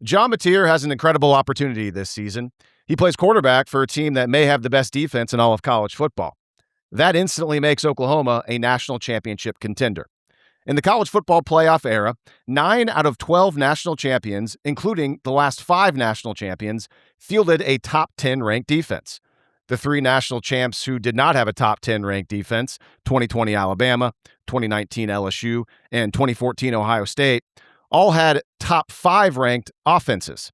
John Mateer has an incredible opportunity this season. He plays quarterback for a team that may have the best defense in all of college football. That instantly makes Oklahoma a national championship contender. In the college football playoff era, 9 out of 12 national champions, including the last 5 national champions, fielded a top 10 ranked defense. The 3 national champs who did not have a top 10 ranked defense, 2020 Alabama, 2019 LSU, and 2014 Ohio State, all had top 5 ranked offenses.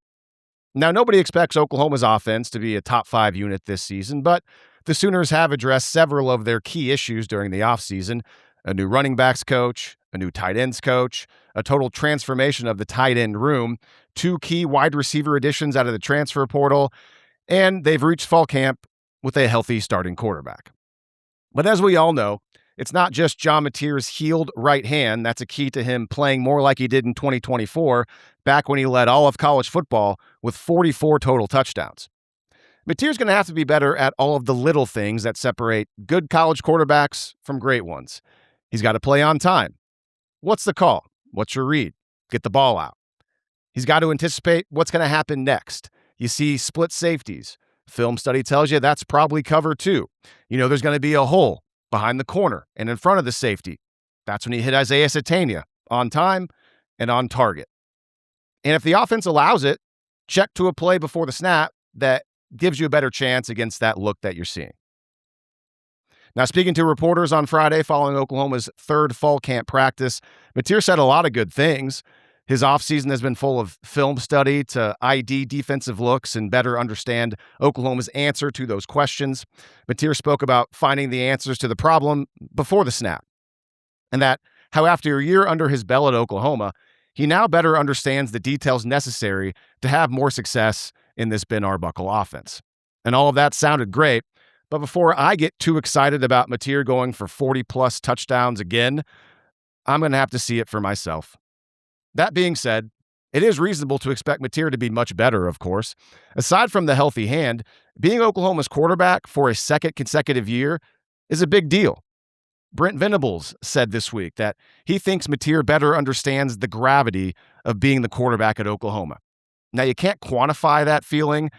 Now, nobody expects Oklahoma's offense to be a top 5 unit this season, but the Sooners have addressed several of their key issues during the offseason: a new running backs coach, a new tight ends coach, a total transformation of the tight end room, 2 key wide receiver additions out of the transfer portal, and they've reached fall camp with a healthy starting quarterback. But as we all know, it's not just John Mateer's healed right hand that's a key to him playing more like he did in 2024, back when he led all of college football with 44 total touchdowns. Mateer's going to have to be better at all of the little things that separate good college quarterbacks from great ones. He's got to play on time. What's the call? What's your read? Get the ball out. He's got to anticipate what's going to happen next. You see split safeties. Film study tells you that's probably cover 2. You know there's going to be a hole behind the corner and in front of the safety. That's when you hit Isaiah Satania on time and on target. And if the offense allows it, check to a play before the snap that gives you a better chance against that look that you're seeing. Now, speaking to reporters on Friday following Oklahoma's 3rd fall camp practice, Mateer said a lot of good things. His offseason has been full of film study to ID defensive looks and better understand Oklahoma's answer to those questions. Mateer spoke about finding the answers to the problem before the snap, and that how after a year under his belt at Oklahoma, he now better understands the details necessary to have more success in this Ben Arbuckle offense. And all of that sounded great, but before I get too excited about Mateer going for 40-plus touchdowns again, I'm going to have to see it for myself. That being said, it is reasonable to expect Mateer to be much better, of course. Aside from the healthy hand, being Oklahoma's quarterback for a 2nd consecutive year is a big deal. Brent Venables said this week that he thinks Mateer better understands the gravity of being the quarterback at Oklahoma. Now, you can't quantify that feeling,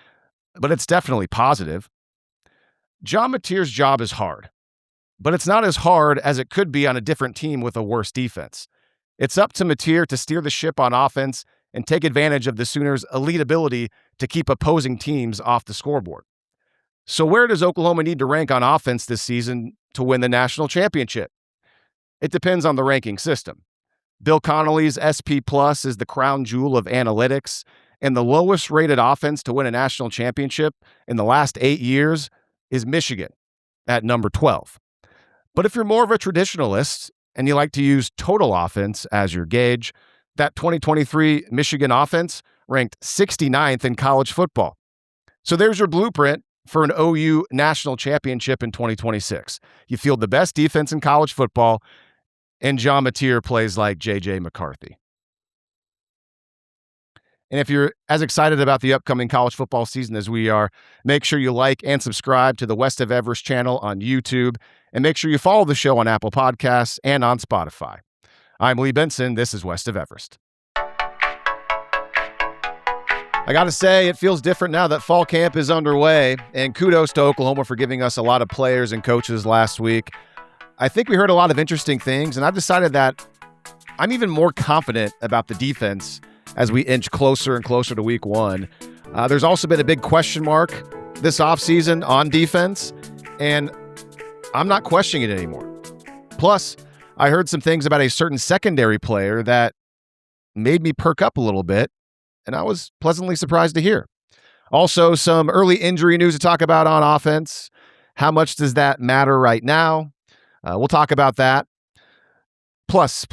but it's definitely positive. John Mateer's job is hard, but it's not as hard as it could be on a different team with a worse defense. It's up to Mateer to steer the ship on offense and take advantage of the Sooners' elite ability to keep opposing teams off the scoreboard. So where does Oklahoma need to rank on offense this season to win the national championship? It depends on the ranking system. Bill Connolly's SP Plus is the crown jewel of analytics, and the lowest rated offense to win a national championship in the last 8 years is Michigan at number 12. But if you're more of a traditionalist and you like to use total offense as your gauge, that 2023 Michigan offense ranked 69th in college football. So there's your blueprint for an OU national championship in 2026. You field the best defense in college football, and John Mateer plays like J.J. McCarthy. And if you're as excited about the upcoming college football season as we are, make sure you like and subscribe to the West of Everest channel on YouTube, and make sure you follow the show on Apple Podcasts and on Spotify. I'm Lee Benson. This is West of Everest. I got to say, it feels different now that fall camp is underway, and kudos to Oklahoma for giving us a lot of players and coaches last week. I think we heard a lot of interesting things, and I've decided that I'm even more confident about the defense as we inch closer and closer to week 1. There's also been a big question mark this offseason on defense, and I'm not questioning it anymore. Plus, I heard some things about a certain secondary player that made me perk up a little bit, and I was pleasantly surprised to hear. Also, some early injury news to talk about on offense. How much does that matter right now? We'll talk about that. Plus,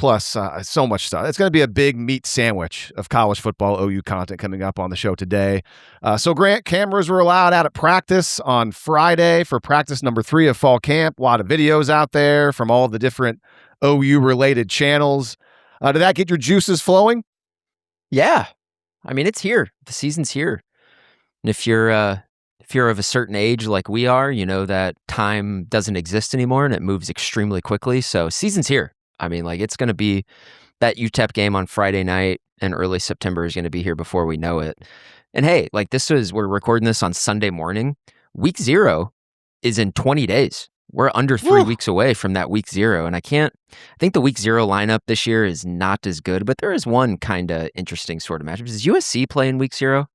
so much stuff. It's going to be a big meat sandwich of college football OU content coming up on the show today. So Grant, cameras were allowed out at practice on Friday for practice number 3 of fall camp. A lot of videos out there from all the different OU-related channels. Did that get your juices flowing? Yeah. I mean, it's here. The season's here. And if you're of a certain age like we are, you know that time doesn't exist anymore and it moves extremely quickly. So season's here. I mean, like, it's going to be that UTEP game on Friday night and early September is going to be here before we know it. And hey, like we're recording this on Sunday morning. Week 0 is in 20 days. We're under 3 weeks away from that week 0. And I think the week 0 lineup this year is not as good, but there is one kind of interesting sort of matchup. Does USC play in week 0?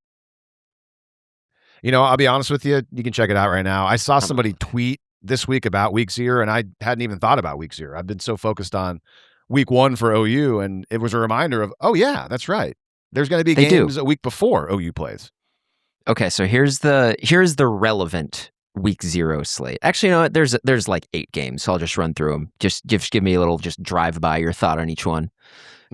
I'll be honest with you. You can check it out right now. I saw somebody tweet this week about week 0, and I hadn't even thought about week 0. I've been so focused on week 1 for OU, and it was a reminder of, oh yeah, that's right. There's going to be games a week before OU plays. Okay, so here's the relevant week 0 slate. Actually, you know what? There's like 8 games, so I'll just run through them. Just give me a little drive by your thought on each one.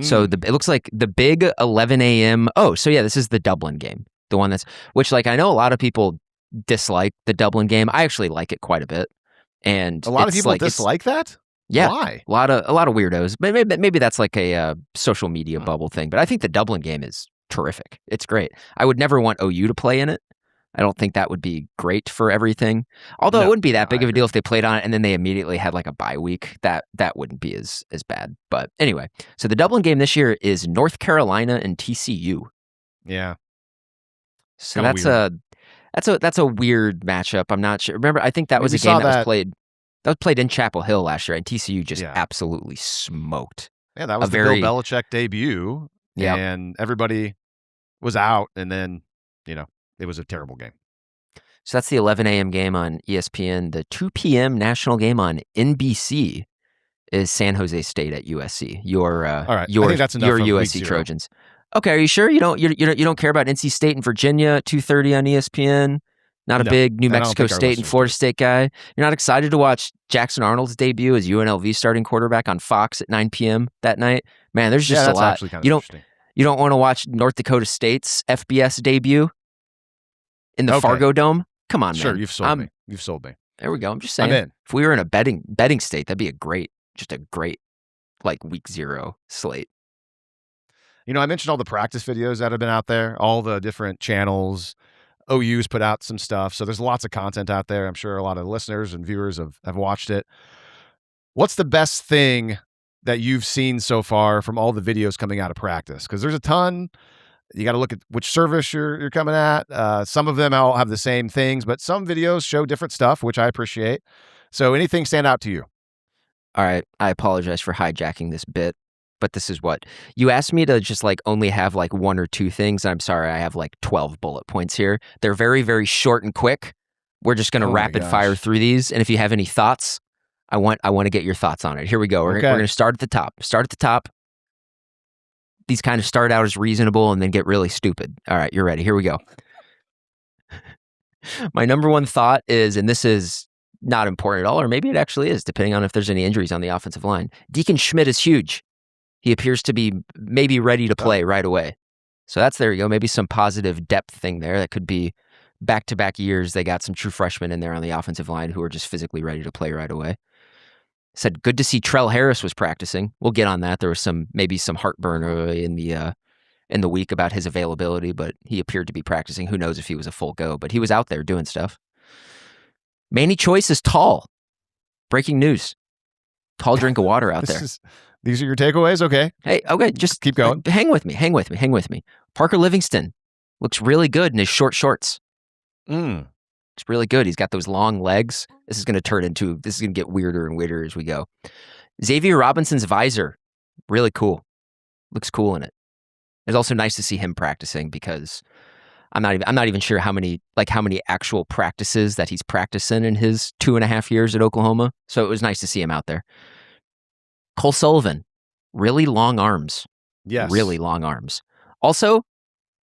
So it looks like the big 11 a.m. Oh, so yeah, this is the Dublin game, the one which like I know a lot of people dislike the Dublin game. I actually like it quite a bit, and a lot of people dislike that. Yeah, why? A lot of weirdos. Maybe that's like a social media bubble thing. But I think the Dublin game is terrific. It's great. I would never want OU to play in it. I don't think that would be great for everything. Although it wouldn't be that big of a deal if they played on it and then they immediately had like a bye week. That wouldn't be as bad. But anyway, so the Dublin game this year is North Carolina and TCU. Yeah. So that's a weird matchup. I'm not sure. Remember, I think that was a game that was played in Chapel Hill last year, and TCU just absolutely smoked. Yeah, that was the Bill Belichick debut, and everybody was out, and then, it was a terrible game. So that's the 11 a.m. game on ESPN. The 2 p.m. national game on NBC is San Jose State at USC. All right. I think that's enough your USC Trojans. Okay, are you sure you don't care about NC State and Virginia 2:30 on ESPN? Not a big New Mexico State and Florida State guy. You're not excited to watch Jackson Arnold's debut as UNLV starting quarterback on Fox at 9 p.m. that night? Man, there's just a lot. You don't want to watch North Dakota State's FBS debate in the Fargo Dome? Come on, man. Sure, you've sold me. You've sold me. There we go. I'm just saying. I'm in. If we were in a betting state, that'd be a great like week 0 slate. I mentioned all the practice videos that have been out there, all the different channels. OU's put out some stuff, so there's lots of content out there. I'm sure a lot of listeners and viewers have watched it. What's the best thing that you've seen so far from all the videos coming out of practice? Because there's a ton. You got to look at which service you're coming at. Some of them all have the same things, but some videos show different stuff, which I appreciate. So anything stand out to you? All right. I apologize for hijacking this bit, but this is what you asked me to just like only have like 1 or 2 things. I'm sorry. I have like 12 bullet points here. They're very, very short and quick. We're just going to rapid fire through these. And if you have any thoughts, I want to get your thoughts on it. Here we go. We're going to start at the top. These kind of start out as reasonable and then get really stupid. All right, you're ready. Here we go. My number 1 thought is, and this is not important at all, or maybe it actually is, depending on if there's any injuries on the offensive line. Deacon Schmitt is huge. He appears to be maybe ready to play right away. So there you go. Maybe some positive depth thing there. That could be back-to-back years. They got some true freshmen in there on the offensive line who are just physically ready to play right away. Said good to see Trell Harris was practicing. We'll get on that. There was maybe some heartburn early in the week about his availability, but he appeared to be practicing. Who knows if he was a full go, but he was out there doing stuff. Manny Choice is tall. Breaking news. Tall drink of water out there. These are your takeaways? Okay. Hey, okay, just keep going. Hang with me. Parker Livingston looks really good in his short shorts. It's really good. He's got those long legs. This is going to get weirder and weirder as we go. Xavier Robinson's visor, really cool. Looks cool in it. It's also nice to see him practicing because I'm not even sure how many actual practices that he's practicing in his 2.5 years at Oklahoma. So it was nice to see him out there. Cole Sullivan, really long arms. Yes. Really long arms. Also,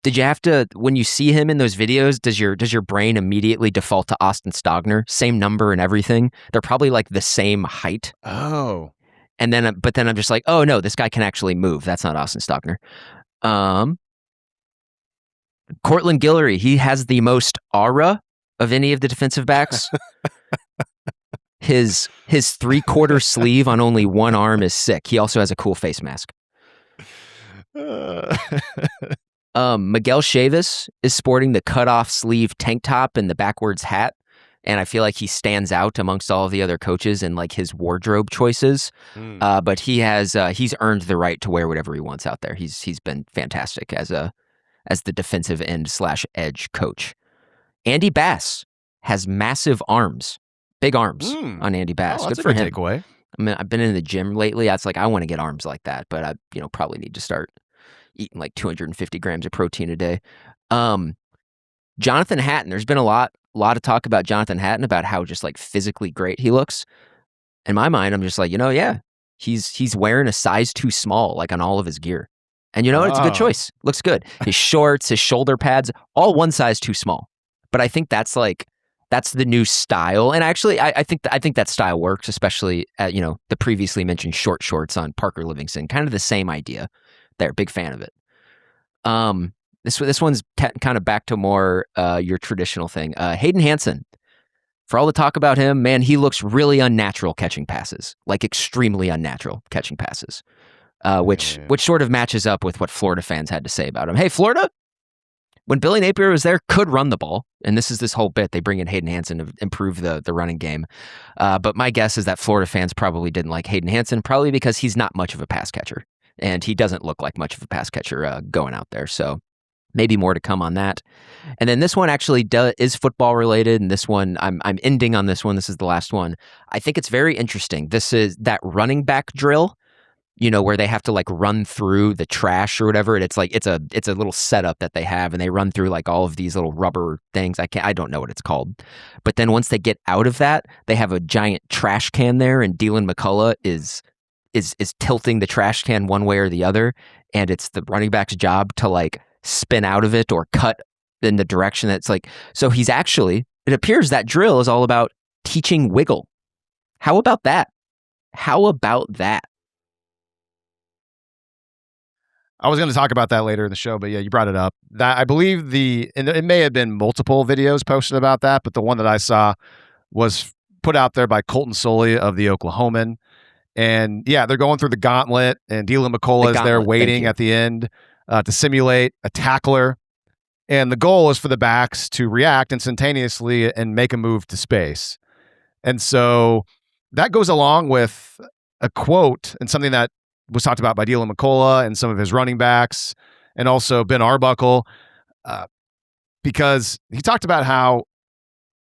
did you have to, when you see him in those videos, does your brain immediately default to Austin Stogner? Same number and everything. They're probably like the same height. Oh. But then I'm just like, oh no, this guy can actually move. That's not Austin Stogner. Courtland Guillory, he has the most aura of any of the defensive backs. His 3/4 sleeve on only one arm is sick. He also has a cool face mask. Miguel Chavis is sporting the cutoff sleeve tank top and the backwards hat And I feel like he stands out amongst all of the other coaches in like his wardrobe choices. But he's earned the right to wear whatever he wants out there. He's been fantastic as the defensive end / edge coach. Andy Bass has massive arms, big arms on Andy Bass. That's good for him. Takeaway. I mean, I've been in the gym lately. It's like I want to get arms like that, but I probably need to start eating like 250 grams of protein a day. Jonathan Hatton. There's been a lot of talk about Jonathan Hatton, about how just like physically great he looks. In my mind, I'm just like, yeah, he's wearing a size too small, like on all of his gear. And you know what? It's a good choice. Looks good. His shorts, his shoulder pads, all one size too small. But I think that's the new style. And actually, I think that style works, especially at, the previously mentioned short shorts on Parker Livingston. Kind of the same idea. They're big fan of it. This one's kind of back to more your traditional thing. Hayden Hansen. For all the talk about him, man, he looks really unnatural catching passes, like extremely unnatural catching passes, which sort of matches up with what Florida fans had to say about him. Hey, Florida, when Billy Napier was there, could run the ball. And this is this whole bit. They bring in Hayden Hansen to improve the running game. But my guess is that Florida fans probably didn't like Hayden Hansen, probably because he's not much of a pass catcher. And he doesn't look like much of a pass catcher going out there. So maybe more to come on that. And then this one actually is football related. And this one, I'm ending on this one. This is the last one. I think it's very interesting. This is that running back drill, where they have to like run through the trash or whatever. It's like it's a little setup that they have, and they run through like all of these little rubber things. I don't know what it's called. But then once they get out of that, they have a giant trash can there, and Deland McCullough is tilting the trash can one way or the other, and it's the running back's job to like spin out of it or cut in the direction that's like. So he's actually, it appears that drill is all about teaching wiggle. How about that? I was going to talk about that later in the show, but yeah, you brought it up. That I believe and it may have been multiple videos posted about that, but the one that I saw was put out there by Colton Soley of the Oklahoman. And yeah, they're going through the gauntlet, and Deland McCullough is there waiting at the end to simulate a tackler. And the goal is for the backs to react instantaneously and make a move to space. And so that goes along with a quote and something that was talked about by Deland McCullough and some of his running backs, and also Ben Arbuckle, because he talked about how,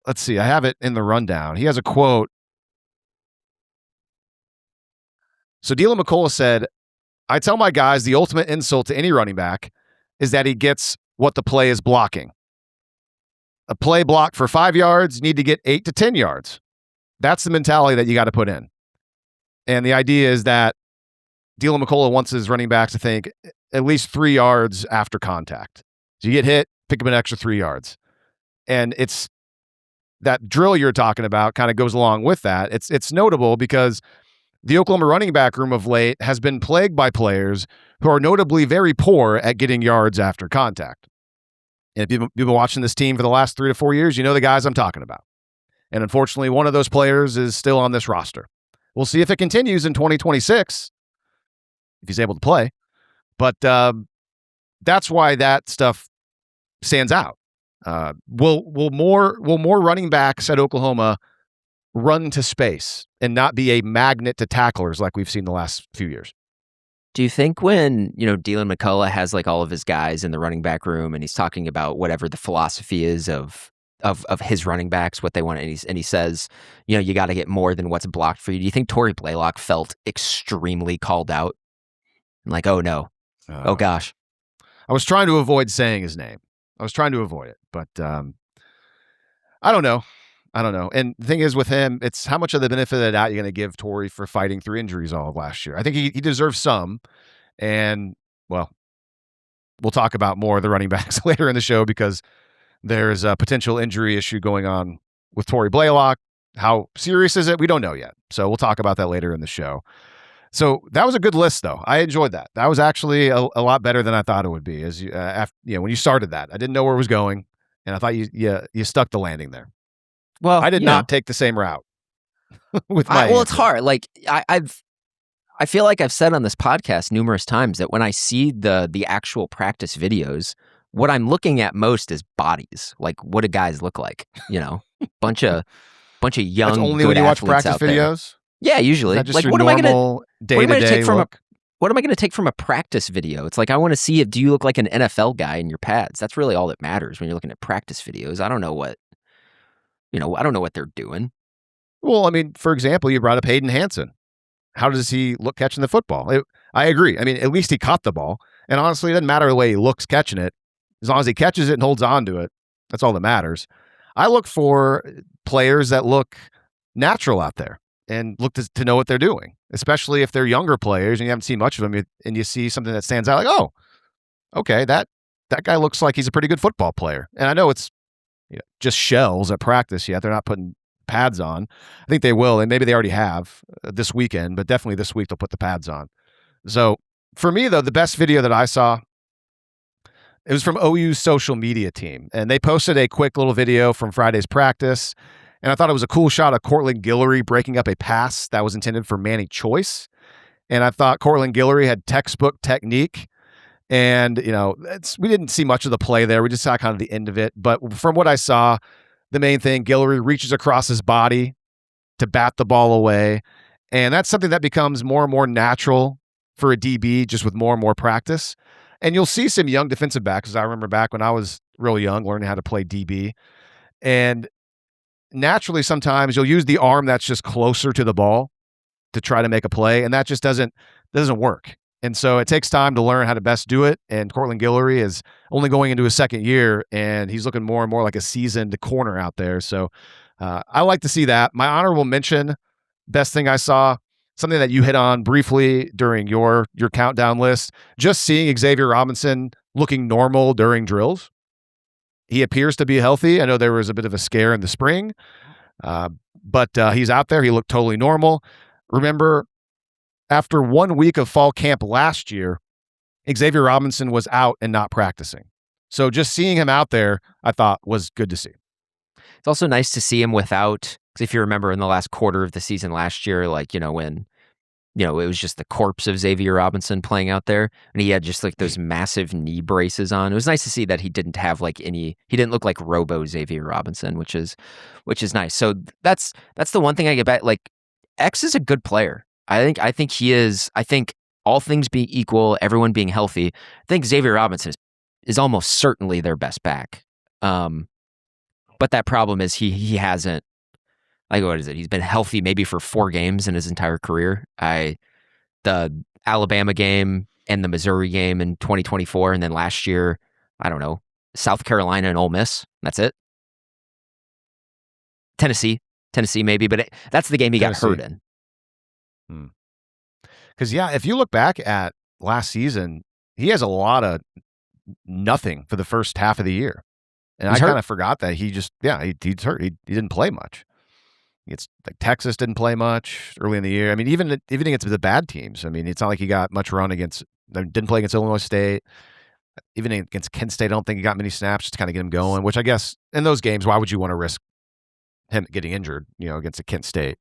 let's see, I have it in the rundown. He has a quote. So Deland McCullough said, "I tell my guys the ultimate insult to any running back is that he gets what the play is blocking. A play blocked for 5 yards, need to get 8 to 10 yards. That's the mentality that you got to put in." And the idea is that Deland McCullough wants his running backs to think at least 3 yards after contact. So you get hit, pick up an extra 3 yards. And it's that drill you're talking about kind of goes along with that. It's notable because the Oklahoma running back room of late has been plagued by players who are notably very poor at getting yards after contact. And if you've been watching this team for the last 3 to 4 years, you know the guys I'm talking about. And unfortunately, one of those players is still on this roster. We'll see if it continues in 2026, if he's able to play. But that's why that stuff stands out. Will more running backs at Oklahoma run to space and not be a magnet to tacklers like we've seen the last few years? Do you think when, Deland McCullough has like all of his guys in the running back room and he's talking about whatever the philosophy is of his running backs, what they want, and he says, you got to get more than what's blocked for you. Do you think Tory Blaylock felt extremely called out? Like, oh no. Oh gosh. I was trying to avoid saying his name. I was trying to avoid it, but I don't know. And the thing is with him, it's how much of the benefit of the doubt you're going to give Tory for fighting through injuries all of last year. I think he deserves some. And, well, we'll talk about more of the running backs later in the show because there's a potential injury issue going on with Tory Blaylock. How serious is it? We don't know yet. So we'll talk about that later in the show. So that was a good list, though. I enjoyed that. That was actually a lot better than I thought it would be. As when you started that, I didn't know where it was going, and I thought you stuck the landing there. Well, I did not take the same route with my. Well, it's hard. Like I feel like I've said on this podcast numerous times that when I see the actual practice videos, what I'm looking at most is bodies. Like, what do guys look like? bunch of young. That's only good when you watch athletes practice out there. videos? Yeah, usually. Is that just Like, your what am I gonna normal day-to-day look? What am I going to take from a practice video? It's like, I want to see do you look like an NFL guy in your pads? That's really all that matters when you're looking at practice videos. I don't know what they're doing. Well, I mean, for example, you brought up Hayden Hansen. How does he look catching the football? I agree. I mean, at least he caught the ball. And honestly, it doesn't matter the way he looks catching it. As long as he catches it and holds on to it, that's all that matters. I look for players that look natural out there and look to know what they're doing, especially if they're younger players and you haven't seen much of them and you see something that stands out like, oh, okay, that guy looks like he's a pretty good football player. And I know it's just shells at practice yet. They're not putting pads on. I think they will, and maybe they already have this weekend, but definitely this week they'll put the pads on. So for me, though, the best video that I saw, it was from OU's social media team, and they posted a quick little video from Friday's practice, and I thought it was a cool shot of Courtland Guillory breaking up a pass that was intended for Manny Choice, and I thought Courtland Guillory had textbook technique, and we didn't see much of the play there. We just saw kind of the end of it, but from what I saw, the main thing, Guillory reaches across his body to bat the ball away, and that's something that becomes more and more natural for a DB just with more and more practice. And you'll see some young defensive backs, because I remember back when I was real young, learning how to play DB. And naturally, sometimes you'll use the arm that's just closer to the ball to try to make a play, and that just doesn't work. And so it takes time to learn how to best do it. And Courtland Guillory is only going into his second year, and he's looking more and more like a seasoned corner out there. So I like to see that. My honorable mention, best thing I saw, something that you hit on briefly during your countdown list, just seeing Xavier Robinson looking normal during drills. He appears to be healthy. I know there was a bit of a scare in the spring, but he's out there. He looked totally normal. Remember, after 1 week of fall camp last year, Xavier Robinson was out and not practicing. So just seeing him out there, I thought was good to see. It's also nice to see him without, because if you remember in the last quarter of the season last year, when it was just the corpse of Xavier Robinson playing out there, and he had just like those massive knee braces on. It was nice to see that he didn't have he didn't look like Robo Xavier Robinson, which is nice. So that's the one thing I get back. Like, X is a good player. I think he is. I think all things being equal, everyone being healthy, I think Xavier Robinson is almost certainly their best back. But that problem is he hasn't, like, what is it? He's been healthy maybe for 4 games in his entire career. The Alabama game and the Missouri game in 2024, and then last year, I don't know, South Carolina and Ole Miss. That's it. Tennessee maybe, but that's the game he got hurt in. Because, if you look back at last season, he has a lot of nothing for the first half of the year. And I kind of forgot that he's hurt. He didn't play much. It's like Texas didn't play much early in the year. I mean, even against the bad teams. I mean, it's not like he got much run didn't play against Illinois State. Even against Kent State, I don't think he got many snaps just to kind of get him going, which I guess in those games, why would you want to risk him getting injured, against a Kent State?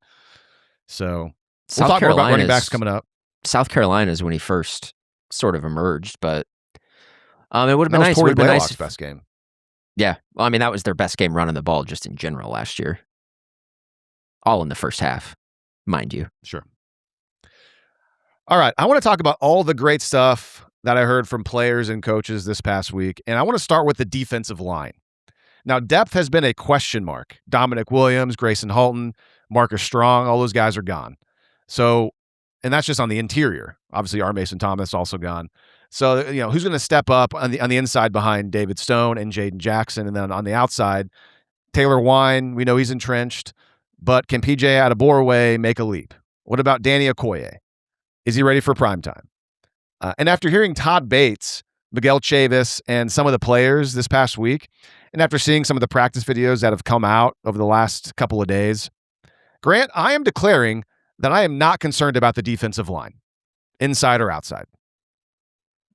So we'll talk more about running backs coming up. South Carolina is when he first sort of emerged, but it would have been nice. Tory Blaylock's best game. Yeah. Well, I mean, that was their best game running the ball just in general last year. All in the first half, mind you. Sure. All right. I want to talk about all the great stuff that I heard from players and coaches this past week, and I want to start with the defensive line. Now, depth has been a question mark. Dominic Williams, Grayson Halton, Marcus Strong, all those guys are gone. So, and that's just on the interior. Obviously, R. Mason Thomas also gone. So, who's going to step up on the inside behind David Stone and Jayden Jackson? And then on the outside, Taylor Wine, we know he's entrenched, but can PJ Adebawore make a leap? What about Danny Okoye? Is he ready for primetime? And after hearing Todd Bates, Miguel Chavis, and some of the players this past week, and after seeing some of the practice videos that have come out over the last couple of days, Grant, I am declaring that I am not concerned about the defensive line, inside or outside.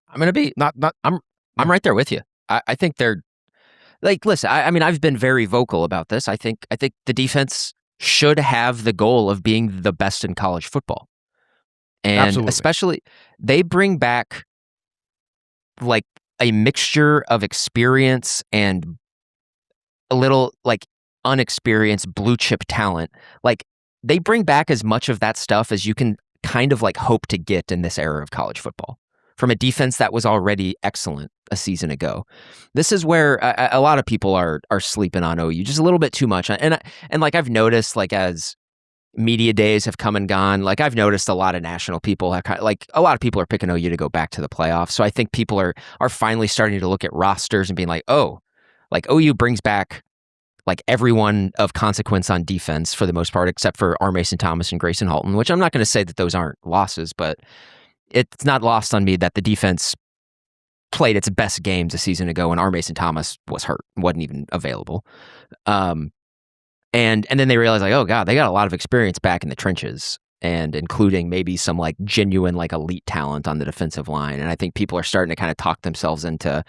I'm going to be I'm right there with you. I think they're like, listen, I mean, I've been very vocal about this. I think the defense should have the goal of being the best in college football. And Absolutely. Especially they bring back like a mixture of experience and a little like unexperienced blue chip talent. Like, they bring back as much of that stuff as you can kind of like hope to get in this era of college football from a defense that was already excellent a season ago. This is where a lot of people are sleeping on OU just a little bit too much. And like I've noticed, like as media days have come and gone, like I've noticed a lot of national people have like a lot of people are picking OU to go back to the playoffs. So I think people are finally starting to look at rosters and being like, oh, like OU brings back like everyone of consequence on defense for the most part, except for R. Mason Thomas and Grayson Halton, which I'm not going to say that those aren't losses, but it's not lost on me that the defense played its best games a season ago when R. Mason Thomas was hurt, wasn't even available. And then they realized like, oh God, they got a lot of experience back in the trenches, and including maybe some like genuine like elite talent on the defensive line. And I think people are starting to kind of talk themselves into,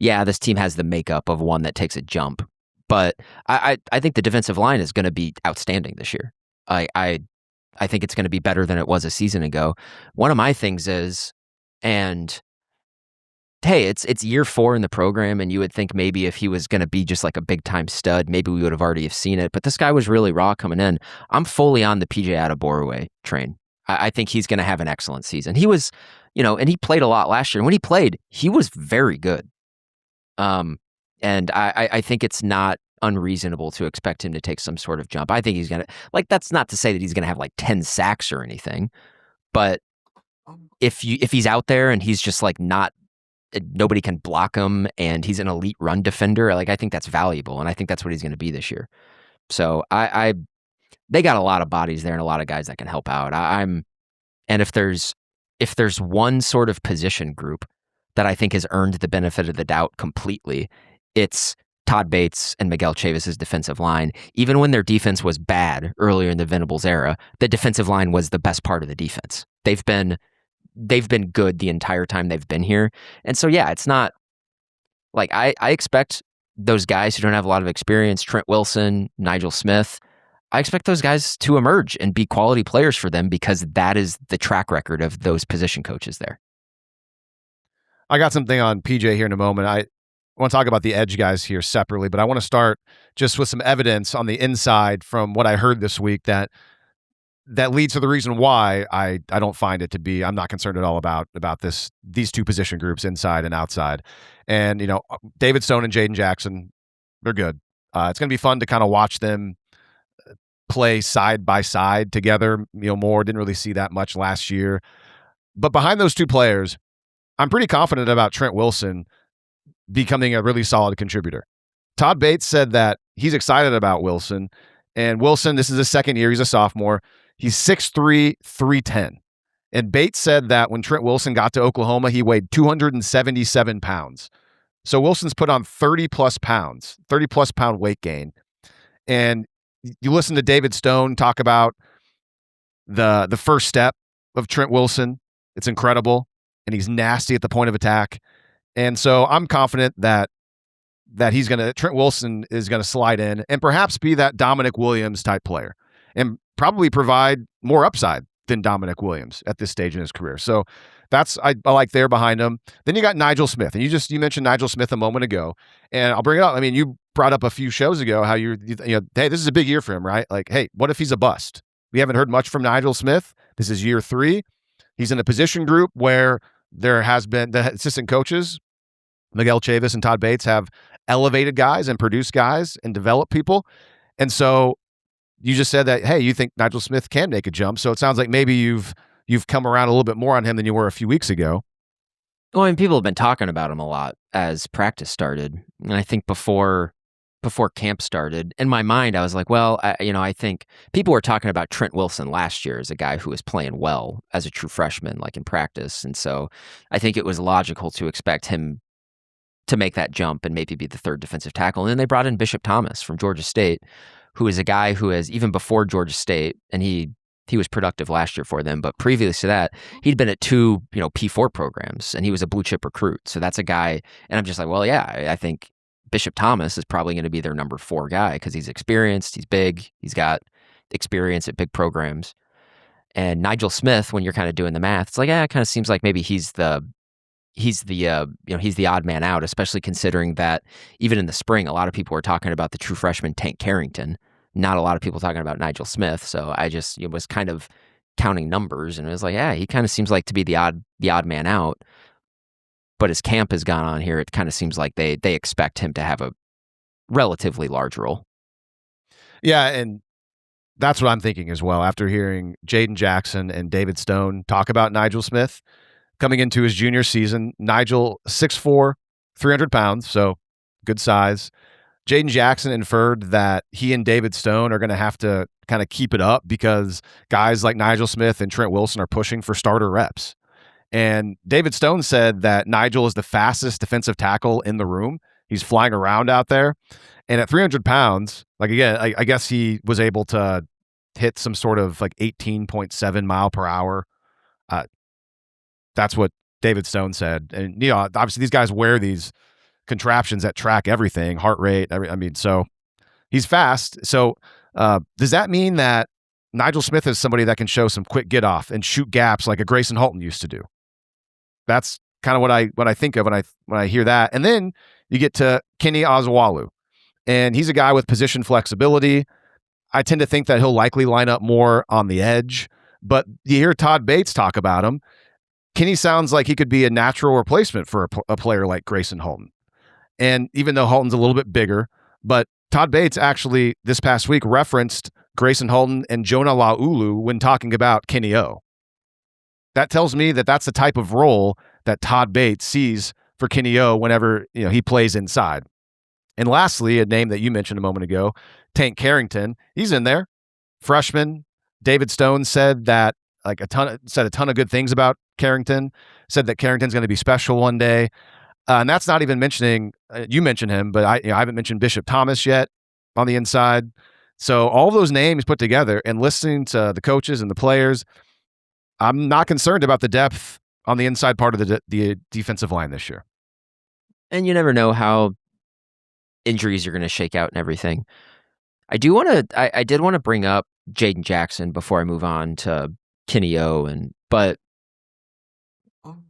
yeah, this team has the makeup of one that takes a jump. But I think the defensive line is going to be outstanding this year. I think it's going to be better than it was a season ago. One of my things is, and hey, it's year 4 in the program, and you would think maybe if he was going to be just like a big time stud, maybe we would have already have seen it. But this guy was really raw coming in. I'm fully on the PJ Adebawore train. I think he's going to have an excellent season. He was, and he played a lot last year. And when he played, he was very good. And I think it's not unreasonable to expect him to take some sort of jump. I think he's going to, like, that's not to say that he's going to have like 10 sacks or anything, but if he's out there and he's just like nobody can block him and he's an elite run defender, like I think that's valuable, and I think that's what he's going to be this year. So they got a lot of bodies there and a lot of guys that can help out. And if there's one sort of position group that I think has earned the benefit of the doubt completely, it's Todd Bates and Miguel Chavis's defensive line. Even when their defense was bad earlier in the Venables era, the defensive line was the best part of the defense. They've been good the entire time they've been here. And so, yeah, it's not like I expect those guys who don't have a lot of experience, Trent Wilson, Nigel Smith, I expect those guys to emerge and be quality players for them because that is the track record of those position coaches there. I got something on PJ here in a moment. I want to talk about the edge guys here separately, but I want to start just with some evidence on the inside from what I heard this week that leads to the reason why I don't find it to be, I'm not concerned at all about these two position groups, inside and outside. And, David Stone and Jayden Jackson, they're good. It's going to be fun to kind of watch them play side by side together, more. Didn't really see that much last year. But behind those two players, I'm pretty confident about Trent Wilson becoming a really solid contributor. Todd Bates said that he's excited about Wilson. And Wilson, this is his second year. He's a sophomore. He's 6'3", 310. And Bates said that when Trent Wilson got to Oklahoma, he weighed 277 pounds. So Wilson's put on 30-plus pound weight gain. And you listen to David Stone talk about the first step of Trent Wilson. It's incredible. And he's nasty at the point of attack. And so I'm confident that Trent Wilson is going to slide in and perhaps be that Dominic Williams type player and probably provide more upside than Dominic Williams at this stage in his career. So that's, I like there behind him. Then you got Nigel Smith, and you mentioned Nigel Smith a moment ago, and I'll bring it up. I mean, you brought up a few shows ago how hey, this is a big year for him, right? Like, hey, what if he's a bust? We haven't heard much from Nigel Smith. This is year 3. He's in a position group where there has been the assistant coaches, Miguel Chavis and Todd Bates, have elevated guys and produced guys and developed people. And so you just said that, hey, you think Nigel Smith can make a jump. So it sounds like maybe you've come around a little bit more on him than you were a few weeks ago. Well, I mean, people have been talking about him a lot as practice started. And I think before camp started, in my mind, I was like, well, I think people were talking about Trent Wilson last year as a guy who was playing well as a true freshman, like in practice. And so I think it was logical to expect him to make that jump and maybe be the third defensive tackle. And then they brought in Bishop Thomas from Georgia State, who is a guy who has, even before Georgia State, and he was productive last year for them, but previous to that, he'd been at 2, P4 programs, and he was a blue chip recruit. So that's a guy, and I'm just like, well, yeah, I think Bishop Thomas is probably going to be their number 4 guy because he's experienced, he's big, he's got experience at big programs. And Nigel Smith, when you're kind of doing the math, it's like, it kind of seems like maybe he's the he's the he's the odd man out, especially considering that even in the spring, a lot of people were talking about the true freshman Tank Carrington. Not a lot of people talking about Nigel Smith. So I just was kind of counting numbers, and it was like, yeah, he kind of seems like to be the odd man out. But as camp has gone on here, it kind of seems like they expect him to have a relatively large role. Yeah, and that's what I'm thinking as well. After hearing Jayden Jackson and David Stone talk about Nigel Smith coming into his junior season, Nigel 6'4", 300 pounds, so good size. Jayden Jackson inferred that he and David Stone are going to have to kind of keep it up because guys like Nigel Smith and Trent Wilson are pushing for starter reps. And David Stone said that Nigel is the fastest defensive tackle in the room. He's flying around out there. And at 300 pounds, like again, I guess he was able to hit some sort of like 18.7 mile per hour. That's what David Stone said. And, obviously these guys wear these contraptions that track everything, heart rate. So he's fast. So does that mean that Nigel Smith is somebody that can show some quick get off and shoot gaps like a Grayson Halton used to do? That's kind of what I think of when I hear that. And then you get to Kenny Ozuwalu, and he's a guy with position flexibility. I tend to think that he'll likely line up more on the edge, but you hear Todd Bates talk about him. Kenny sounds like he could be a natural replacement for a player like Grayson Halton. And even though Halton's a little bit bigger, but Todd Bates actually this past week referenced Grayson Halton and Jonah Laulu when talking about Kenny O. That tells me that that's the type of role that Todd Bates sees for Kenny O whenever he plays inside. And lastly, a name that you mentioned a moment ago, Tank Carrington, he's in there. Freshman. David Stone said that a ton of good things about Carrington. Said that Carrington's going to be special one day. And that's not even mentioning, you mentioned him, but I haven't mentioned Bishop Thomas yet on the inside. So all of those names put together and listening to the coaches and the players, I'm not concerned about the depth on the inside part of the defensive line this year. And you never know how injuries are going to shake out and everything. I did want to bring up Jayden Jackson before I move on to Kenny O, but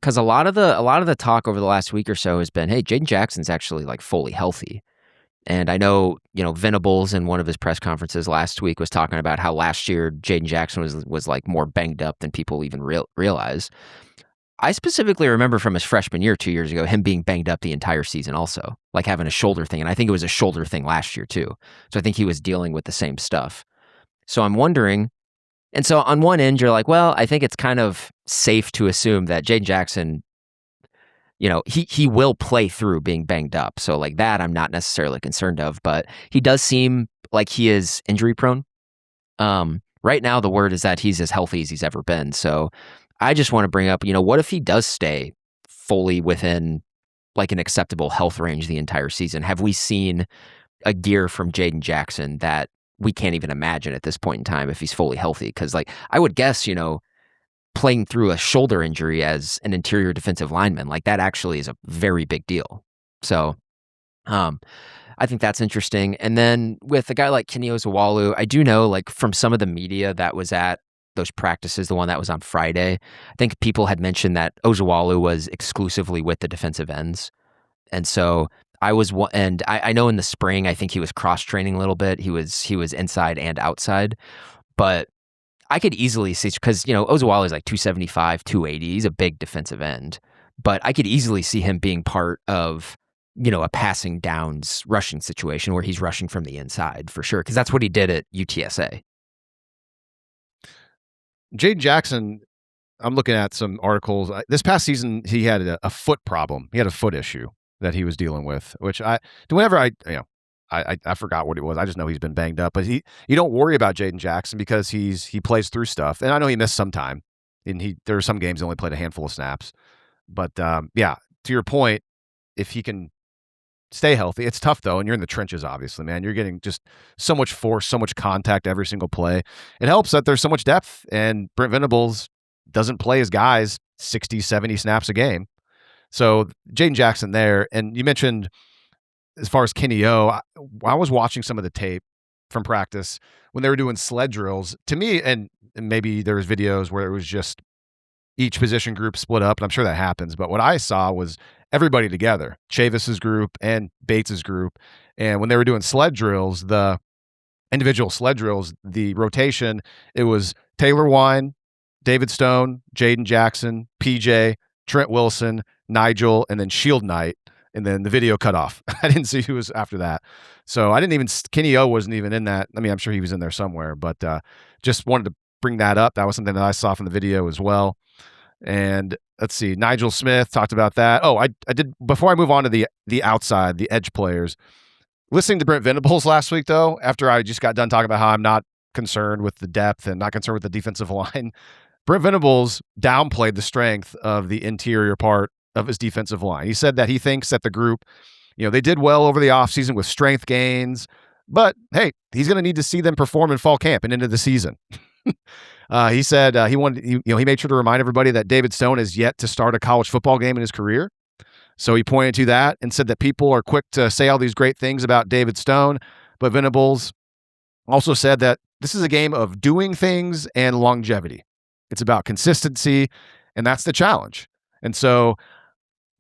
because a lot of the talk over the last week or so has been, hey, Jayden Jackson's actually like fully healthy. And I know, Venables in one of his press conferences last week was talking about how last year Jayden Jackson was like more banged up than people even realize. I specifically remember from his freshman year 2 years ago, him being banged up the entire season also, like having a shoulder thing. And I think it was a shoulder thing last year too. So I think he was dealing with the same stuff. So I'm wondering, and so on one end, you're like, well, I think it's kind of safe to assume that Jayden Jackson, he will play through being banged up. So like that, I'm not necessarily concerned of, but he does seem like he is injury prone. Right now, the word is that he's as healthy as he's ever been. So I just want to bring up, what if he does stay fully within like an acceptable health range the entire season? Have we seen a gear from Jayden Jackson that we can't even imagine at this point in time if he's fully healthy? Because like I would guess, playing through a shoulder injury as an interior defensive lineman, like that actually is a very big deal. So I think that's interesting. And then with a guy like Kenny Ozuwalu, I do know like from some of the media that was at those practices, the one that was on Friday, I think people had mentioned that Ozuwalu was exclusively with the defensive ends. And so I know in the spring, I think he was cross-training a little bit. He was inside and outside, but I could easily see, because, Ozuwalu is like 275, 280. He's a big defensive end, but I could easily see him being part of, a passing downs rushing situation where he's rushing from the inside for sure. Cause that's what he did at UTSA. Jayden Jackson, I'm looking at some articles. This past season, he had a foot problem. He had a foot issue that he was dealing with, which I forgot what it was. I just know he's been banged up. But you don't worry about Jayden Jackson because he plays through stuff. And I know he missed some time. And there are some games he only played a handful of snaps. But to your point, if he can stay healthy, it's tough though. And you're in the trenches, obviously, man. You're getting just so much force, so much contact every single play. It helps that there's so much depth. And Brent Venables doesn't play his guys 60, 70 snaps a game. So Jayden Jackson there. And you mentioned, as far as Kenny O, I was watching some of the tape from practice when they were doing sled drills. To me, and maybe there was videos where it was just each position group split up, and I'm sure that happens. But what I saw was everybody together, Chavis's group and Bates's group. And when they were doing sled drills, the individual sled drills, the rotation, it was Taylor Wine, David Stone, Jayden Jackson, PJ, Trent Wilson, Nigel, and then Shield Knight. And then the video cut off. I didn't see who was after that. So I didn't even, Kenny O wasn't even in that. I mean, I'm sure he was in there somewhere, but just wanted to bring that up. That was something that I saw from the video as well. And let's see, Nigel Smith talked about that. Oh, I did, before I move on to the outside, the edge players, listening to Brent Venables last week, though, after I just got done talking about how I'm not concerned with the depth and not concerned with the defensive line, Brent Venables downplayed the strength of the interior part of his defensive line. He said that he thinks that the group, they did well over the offseason with strength gains, but hey, he's going to need to see them perform in fall camp and into the season. He said he made sure to remind everybody that David Stone has yet to start a college football game in his career. So he pointed to that and said that people are quick to say all these great things about David Stone, but Venables also said that this is a game of doing things and longevity. It's about consistency, and that's the challenge. And so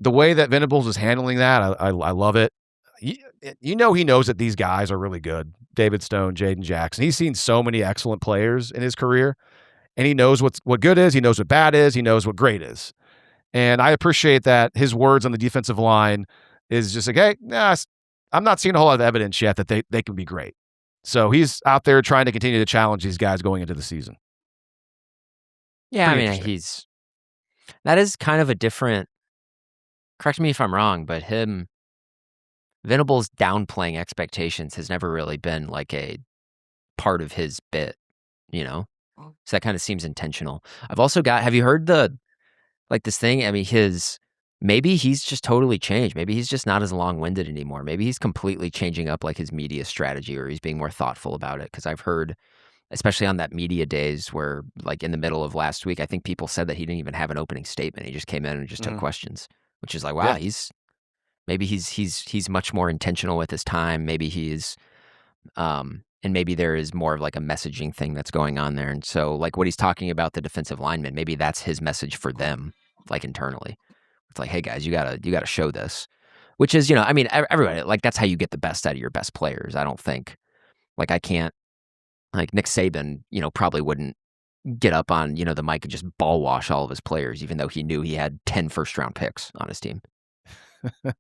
the way that Venables is handling that, I love it. He knows that these guys are really good. David Stone, Jayden Jackson. He's seen so many excellent players in his career, and he knows what good is. He knows what bad is. He knows what great is. And I appreciate that his words on the defensive line is just like, hey, I'm not seeing a whole lot of evidence yet that they can be great. So he's out there trying to continue to challenge these guys going into the season. Yeah, I mean, that is kind of a different, correct me if I'm wrong, but Venables downplaying expectations has never really been like a part of his bit, So that kind of seems intentional. I've also have you heard this thing? I mean, maybe he's just totally changed. Maybe he's just not as long-winded anymore. Maybe he's completely changing up like his media strategy, or he's being more thoughtful about it. Because I've heard, especially on that media days where, like in the middle of last week, I think people said that he didn't even have an opening statement. He just came in and just took questions, which is like, wow, Yeah. he's much more intentional with his time. Maybe and maybe there is more of like a messaging thing that's going on there. And so like what he's talking about, the defensive linemen, maybe that's his message for them, like internally. It's like, hey guys, you gotta show this, which is, I mean, everybody, like that's how you get the best out of your best players. I don't think, like I can't, like Nick Saban, probably wouldn't get up on, the mic and just ball wash all of his players, even though he knew he had 10 first-round picks on his team. All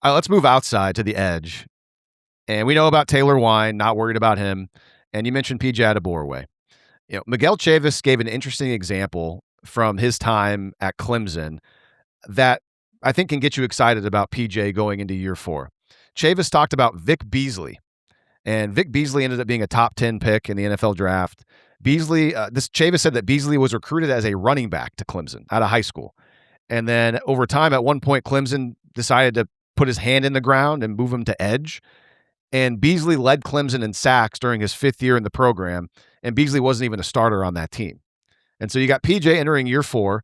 right, let's move outside to the edge. And we know about Taylor Wine, not worried about him. And you mentioned PJ Adebawore. Miguel Chavis gave an interesting example from his time at Clemson that I think can get you excited about PJ going into year 4. Chavis talked about Vic Beasley. And Vic Beasley ended up being a top 10 pick in the NFL draft. Chavis said that Beasley was recruited as a running back to Clemson out of high school. And then over time, at one point, Clemson decided to put his hand in the ground and move him to edge. And Beasley led Clemson in sacks during his 5th year in the program. And Beasley wasn't even a starter on that team. And so you got PJ entering year 4.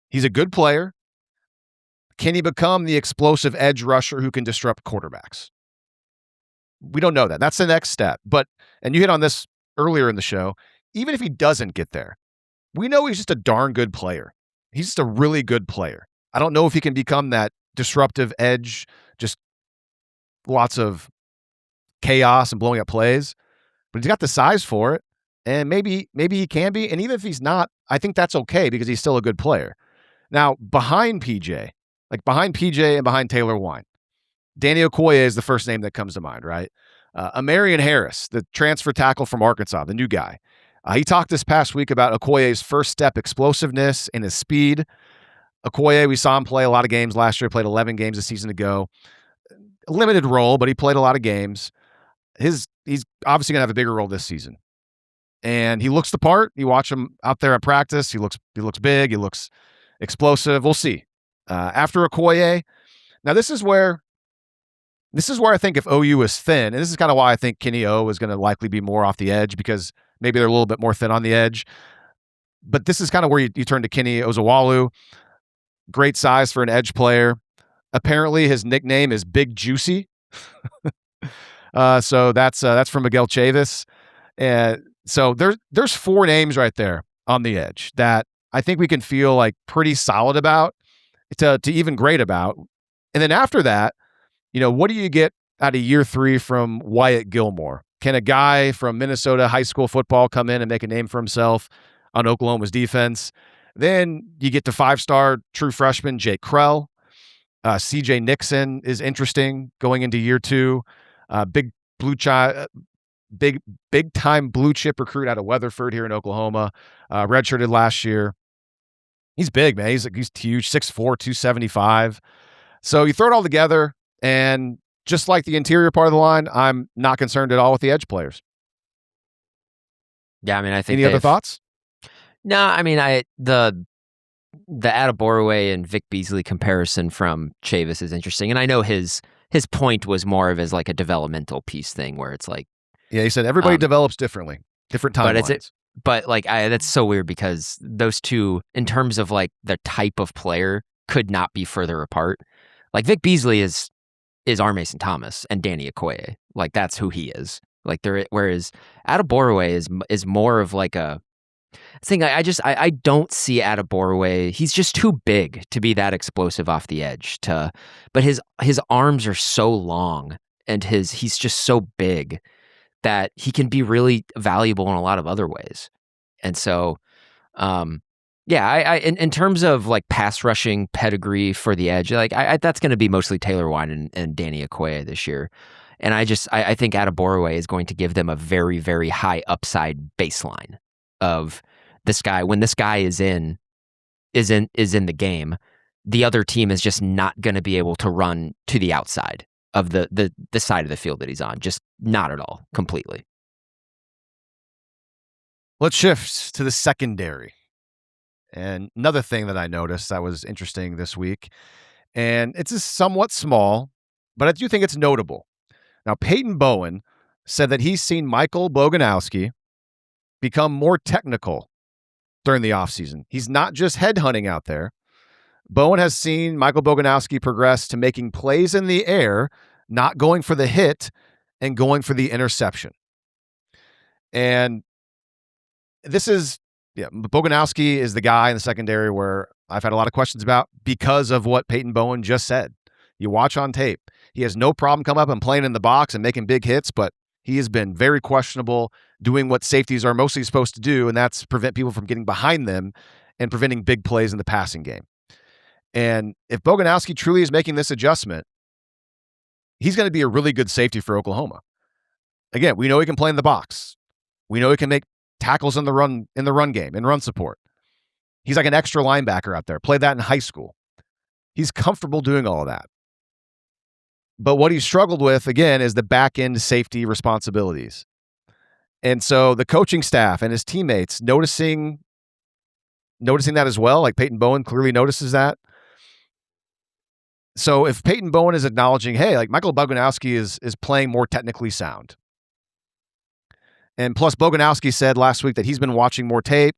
He's a good player. Can he become the explosive edge rusher who can disrupt quarterbacks? We don't know that. That's the next step. And you hit on this earlier in the show, even if he doesn't get there, we know he's just a darn good player. He's just a really good player. I don't know if he can become that disruptive edge, just lots of chaos and blowing up plays, but he's got the size for it. And maybe he can be. And even if he's not, I think that's okay because he's still a good player. Now, behind PJ and behind Taylor Wine, Danny Okoye is the first name that comes to mind, right? Amarian Harris, the transfer tackle from Arkansas, the new guy. He talked this past week about Okoye's first step explosiveness and his speed. Okoye, we saw him play a lot of games last year, played 11 games a season ago. A limited role, but he played a lot of games. He's obviously going to have a bigger role this season. And he looks the part. You watch him out there at practice. He looks big. He looks explosive. We'll see. After Okoye, now this is where I think if OU is thin, and this is kind of why I think Kenny O is going to likely be more off the edge because maybe they're a little bit more thin on the edge. But this is kind of where you turn to Kenny Ozawalu. Great size for an edge player. Apparently his nickname is Big Juicy. So that's from Miguel Chavis. So there's 4 names right there on the edge that I think we can feel like pretty solid about to even great about. And then after that, what do you get out of year 3 from Wyatt Gilmore? Can a guy from Minnesota high school football come in and make a name for himself on Oklahoma's defense? Then you get to 5-star true freshman Jake Krell. CJ Nixon is interesting going into year 2. Big time blue chip recruit out of Weatherford here in Oklahoma. Redshirted last year. He's big, man. He's huge, 6'4", 275. So you throw it all together, and just like the interior part of the line, I'm not concerned at all with the edge players. Yeah, I mean, I think any other thoughts? No, I mean, the Adebawore and Vic Beasley comparison from Chavis is interesting, and I know his point was more of as like a developmental piece thing where it's like, yeah, he said everybody develops differently, different timelines. But like, that's so weird because those two, in terms of like the type of player, could not be further apart. Like Vic Beasley is R. Mason Thomas and Danny Okoye. Like that's who he is. Like whereas Adebawore is more of like a thing. I don't see Adebawore. He's just too big to be that explosive off the edge. But his arms are so long and he's just so big that he can be really valuable in a lot of other ways. And so, in terms of like pass rushing pedigree for the edge, like that's going to be mostly Taylor Wine and Danny Okoye this year. And I think Adebawore is going to give them a very, very high upside baseline of this guy. When this guy is in the game, the other team is just not going to be able to run to the outside of the side of the field that he's on. Just not at all, completely. Let's shift to the secondary. And another thing that I noticed that was interesting this week, and it's somewhat small, but I do think it's notable. Now, Peyton Bowen said that he's seen Michael Boganowski become more technical during the offseason. He's not just headhunting out there. Bowen has seen Michael Boganowski progress to making plays in the air, not going for the hit, and going for the interception. And this is, Boganowski is the guy in the secondary where I've had a lot of questions about because of what Peyton Bowen just said. You watch on tape. He has no problem coming up and playing in the box and making big hits, but he has been very questionable doing what safeties are mostly supposed to do, and that's prevent people from getting behind them and preventing big plays in the passing game. And if Boganowski truly is making this adjustment, he's going to be a really good safety for Oklahoma. Again, we know he can play in the box. We know he can make tackles in the run game, in run support. He's like an extra linebacker out there. Played that in high school. He's comfortable doing all of that. But what he's struggled with, again, is the back-end safety responsibilities. And so the coaching staff and his teammates noticing that as well, like Peyton Bowen clearly notices that. So if Peyton Bowen is acknowledging, hey, like Michael Boganowski is playing more technically sound. And plus Boganowski said last week that he's been watching more tape.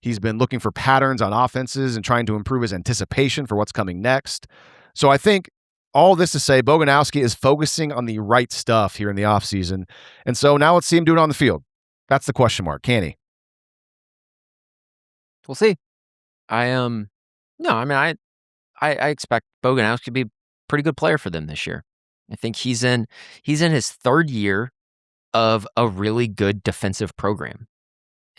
He's been looking for patterns on offenses and trying to improve his anticipation for what's coming next. So I think all this to say Boganowski is focusing on the right stuff here in the offseason. And so now let's see him do it on the field. That's the question mark. Can he? We'll see. I expect Boganowski to be a pretty good player for them this year. I think he's in his third year of a really good defensive program.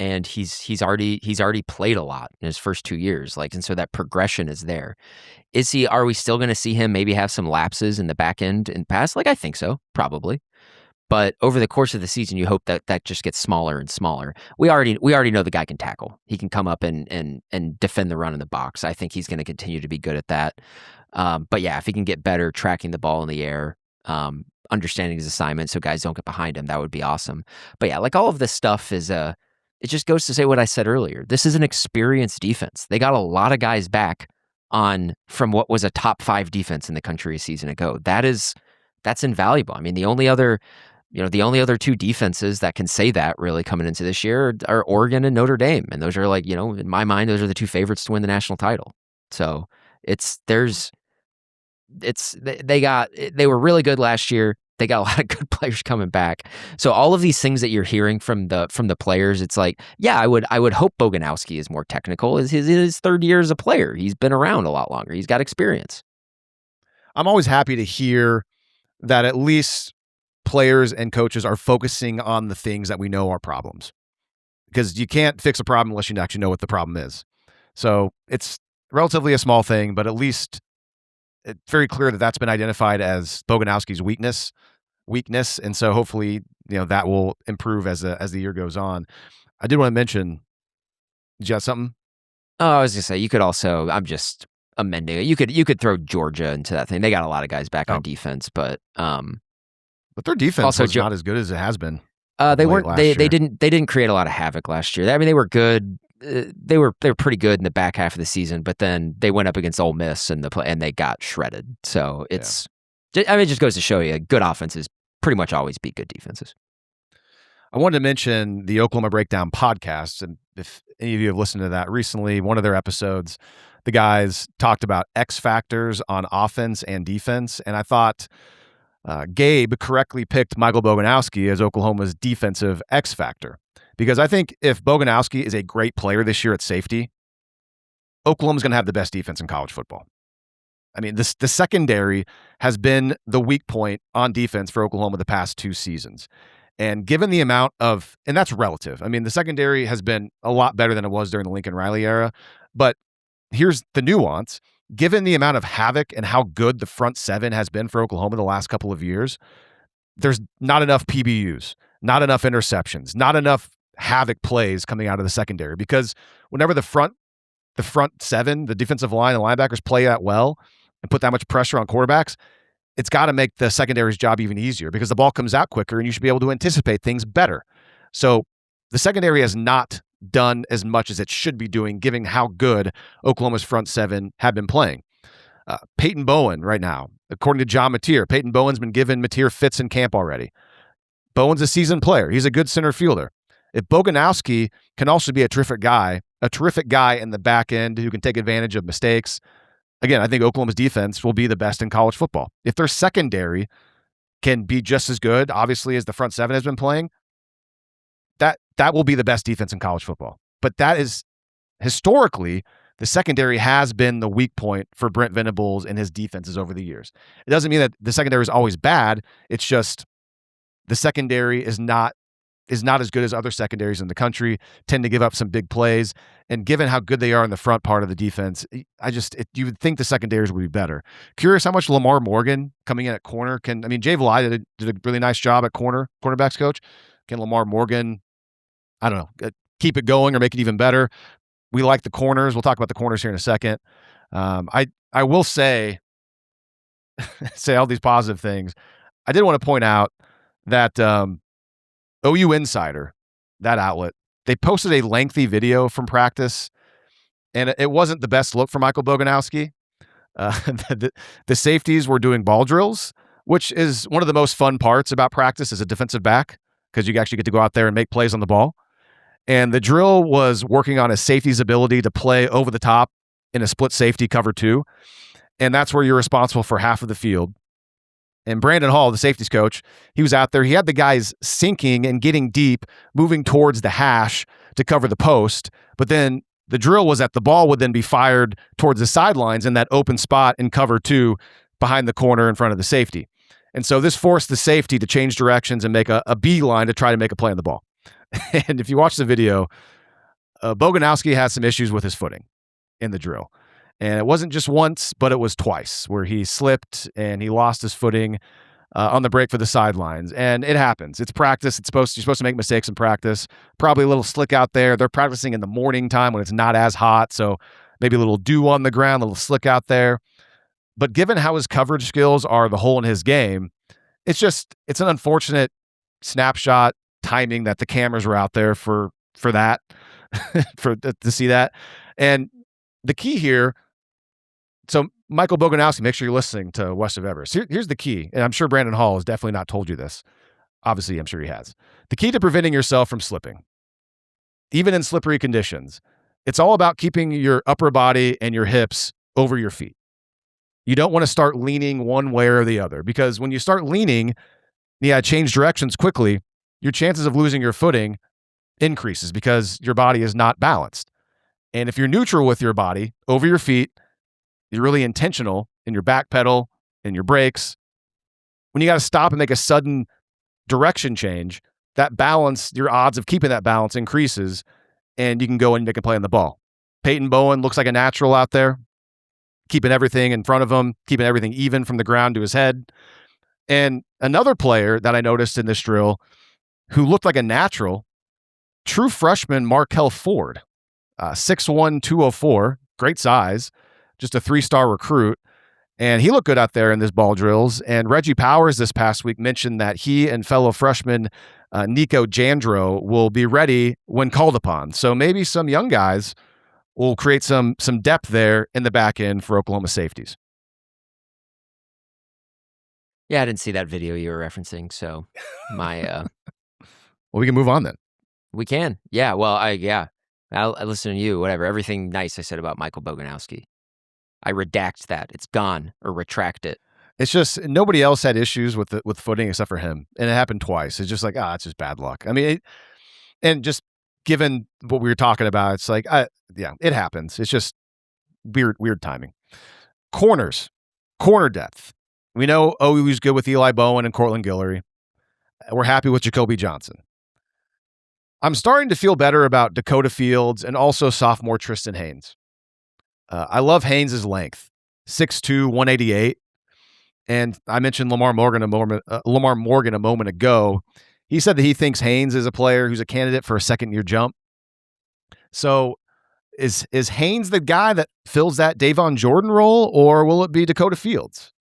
And he's already played a lot in his first 2 years. And so that progression is there. Are we still going to see him maybe have some lapses in the back end and pass? I think so, probably. But over the course of the season, you hope that just gets smaller and smaller. We already know the guy can tackle. He can come up and defend the run in the box. I think he's going to continue to be good at that. But yeah, if he can get better tracking the ball in the air, understanding his assignment so guys don't get behind him, that would be awesome. But yeah, all of this stuff is it just goes to say what I said earlier. This is an experienced defense. They got a lot of guys back from what was a top 5 defense in the country a season ago. That's invaluable. I mean, the only other 2 defenses that can say that really coming into this year are Oregon and Notre Dame. And those are in my mind, those are the 2 favorites to win the national title. So they were really good last year. They got a lot of good players coming back. So all of these things that you're hearing from the players, it's like, yeah, I would hope Boganowski is more technical. Is his third year as a player. He's been around a lot longer. He's got experience. I'm always happy to hear that at least players and coaches are focusing on the things that we know are problems, because you can't fix a problem unless you actually know what the problem is. So it's relatively a small thing, but at least it's very clear that that's been identified as Boganowski's weakness. And so hopefully, that will improve as the year goes on. I did want to mention, did you have something? Oh, I was going to say, you could also, I'm just amending it. You could throw Georgia into that thing. They got a lot of guys back on defense, but their defense was not as good as it has been. They weren't. They didn't create a lot of havoc last year. I mean, they were good. They were pretty good in the back half of the season, but then they went up against Ole Miss and they got shredded. So it's, I mean, it just goes to show you, good offenses pretty much always beat good defenses. I wanted to mention the Oklahoma Breakdown podcast, and if any of you have listened to that recently, one of their episodes, the guys talked about X factors on offense and defense, and I thought Gabe correctly picked Michael Boganowski as Oklahoma's defensive X factor. Because I think if Boganowski is a great player this year at safety, Oklahoma's going to have the best defense in college football. I mean, the secondary has been the weak point on defense for Oklahoma the past 2 seasons. And given the amount of, and that's relative. I mean, the secondary has been a lot better than it was during the Lincoln Riley era. But here's the nuance. Given the amount of havoc and how good the front seven has been for Oklahoma the last couple of years, there's not enough PBUs, not enough interceptions, not enough havoc plays coming out of the secondary, because whenever the front seven, the defensive line and linebackers play that well and put that much pressure on quarterbacks, it's got to make the secondary's job even easier, because the ball comes out quicker and you should be able to anticipate things better. So the secondary has not done as much as it should be doing, given how good Oklahoma's front seven have been playing. Peyton Bowen right now, according to John Mateer, Peyton Bowen's been given Mateer fits in camp already. Bowen's a seasoned player. He's a good center fielder. If Boganowski can also be a terrific guy in the back end who can take advantage of mistakes, again, I think Oklahoma's defense will be the best in college football. If their secondary can be just as good, obviously, as the front seven has been playing, that will be the best defense in college football. But that is, historically, the secondary has been the weak point for Brent Venables and his defenses over the years. It doesn't mean that the secondary is always bad. It's just the secondary is not as good as other secondaries in the country, tend to give up some big plays. And given how good they are in the front part of the defense, you would think the secondaries would be better. Curious how much Lamar Morgan coming in at corner can, I mean, Jay Valai did a really nice job at cornerbacks coach. Can Lamar Morgan, I don't know, keep it going or make it even better? We like the corners. We'll talk about the corners here in a second. I will say all these positive things. I did want to point out that OU Insider, that outlet, they posted a lengthy video from practice, and it wasn't the best look for Michael Boganowski. The safeties were doing ball drills, which is one of the most fun parts about practice as a defensive back, because you actually get to go out there and make plays on the ball. And the drill was working on a safety's ability to play over the top in a split safety cover 2. And that's where you're responsible for half of the field. And Brandon Hall, the safeties coach, he was out there. He had the guys sinking and getting deep, moving towards the hash to cover the post. But then the drill was that the ball would then be fired towards the sidelines in that open spot in cover 2 behind the corner in front of the safety. And so this forced the safety to change directions and make a beeline to try to make a play on the ball. And if you watch the video, Boganowski has some issues with his footing in the drill. And it wasn't just once, but it was twice where he slipped and he lost his footing on the break for the sidelines. And it happens. It's practice. You're supposed to make mistakes in practice. Probably a little slick out there. They're practicing in the morning time when it's not as hot. So maybe a little dew on the ground, a little slick out there. But given how his coverage skills are the hole in his game, it's an unfortunate snapshot timing that the cameras were out there for that, to see that. And the key here, so Michael Boganowski, make sure you're listening to West of Everest. Here's the key, and I'm sure Brandon Hall has definitely not told you this. Obviously, I'm sure he has. The key to preventing yourself from slipping, even in slippery conditions, it's all about keeping your upper body and your hips over your feet. You don't want to start leaning one way or the other, because when you start leaning, change directions quickly, your chances of losing your footing increases because your body is not balanced. And if you're neutral with your body over your feet, you're really intentional in your back pedal, in your brakes. When you got to stop and make a sudden direction change, that balance, your odds of keeping that balance increases, and you can go and make a play on the ball. Peyton Bowen looks like a natural out there, keeping everything in front of him, keeping everything even from the ground to his head. And another player that I noticed in this drill who looked like a natural, true freshman Markel Ford, 6'1", 204, great size, just a 3-star recruit. And he looked good out there in this ball drills. And Reggie Powers this past week mentioned that he and fellow freshman Nico Jandro will be ready when called upon. So maybe some young guys will create some depth there in the back end for Oklahoma safeties. Yeah, I didn't see that video you were referencing. So my well, we can move on then. We can. Yeah. Well, I'll listen to you, whatever. Everything nice I said about Michael Boganowski, I redact that. It's gone, or retract it. It's just nobody else had issues with footing except for him, and it happened twice. It's just like, it's just bad luck. I mean, and just given what we were talking about, it's like, it happens. It's just weird timing. Corner depth. We know OU's good with Eli Bowen and Courtland Guillory. We're happy with Jacoby Johnson. I'm starting to feel better about Dakota Fields and also sophomore Tristan Haynes. I love Haynes' length, 6'2", 188. And I mentioned Lamar Morgan a moment ago. He said that he thinks Haynes is a player who's a candidate for a second-year jump. So is Haynes the guy that fills that Davon Jordan role, or will it be Dakota Fields?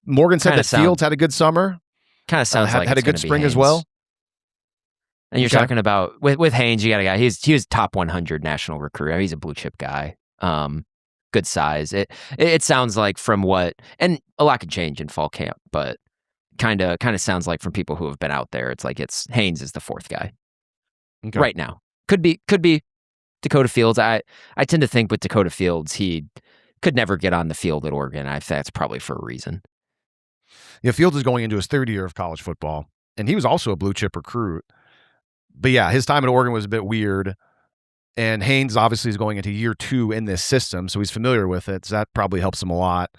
Morgan said that Fields had a good summer. Kind of sounds like had a good spring as well. And you're talking about with Haynes, you got a guy. He was top 100 national recruit. I mean, he's a blue chip guy. Good size. It sounds like from what, and a lot could change in fall camp, but kind of sounds like from people who have been out there, it's like Haynes is the fourth guy right now. Could be Dakota Fields. I tend to think with Dakota Fields, he could never get on the field at Oregon. I think that's probably for a reason. Yeah, Fields is going into his third year of college football, and he was also a blue chip recruit. But yeah, his time at Oregon was a bit weird. And Haynes obviously is going into year 2 in this system, so he's familiar with it. So that probably helps him a lot.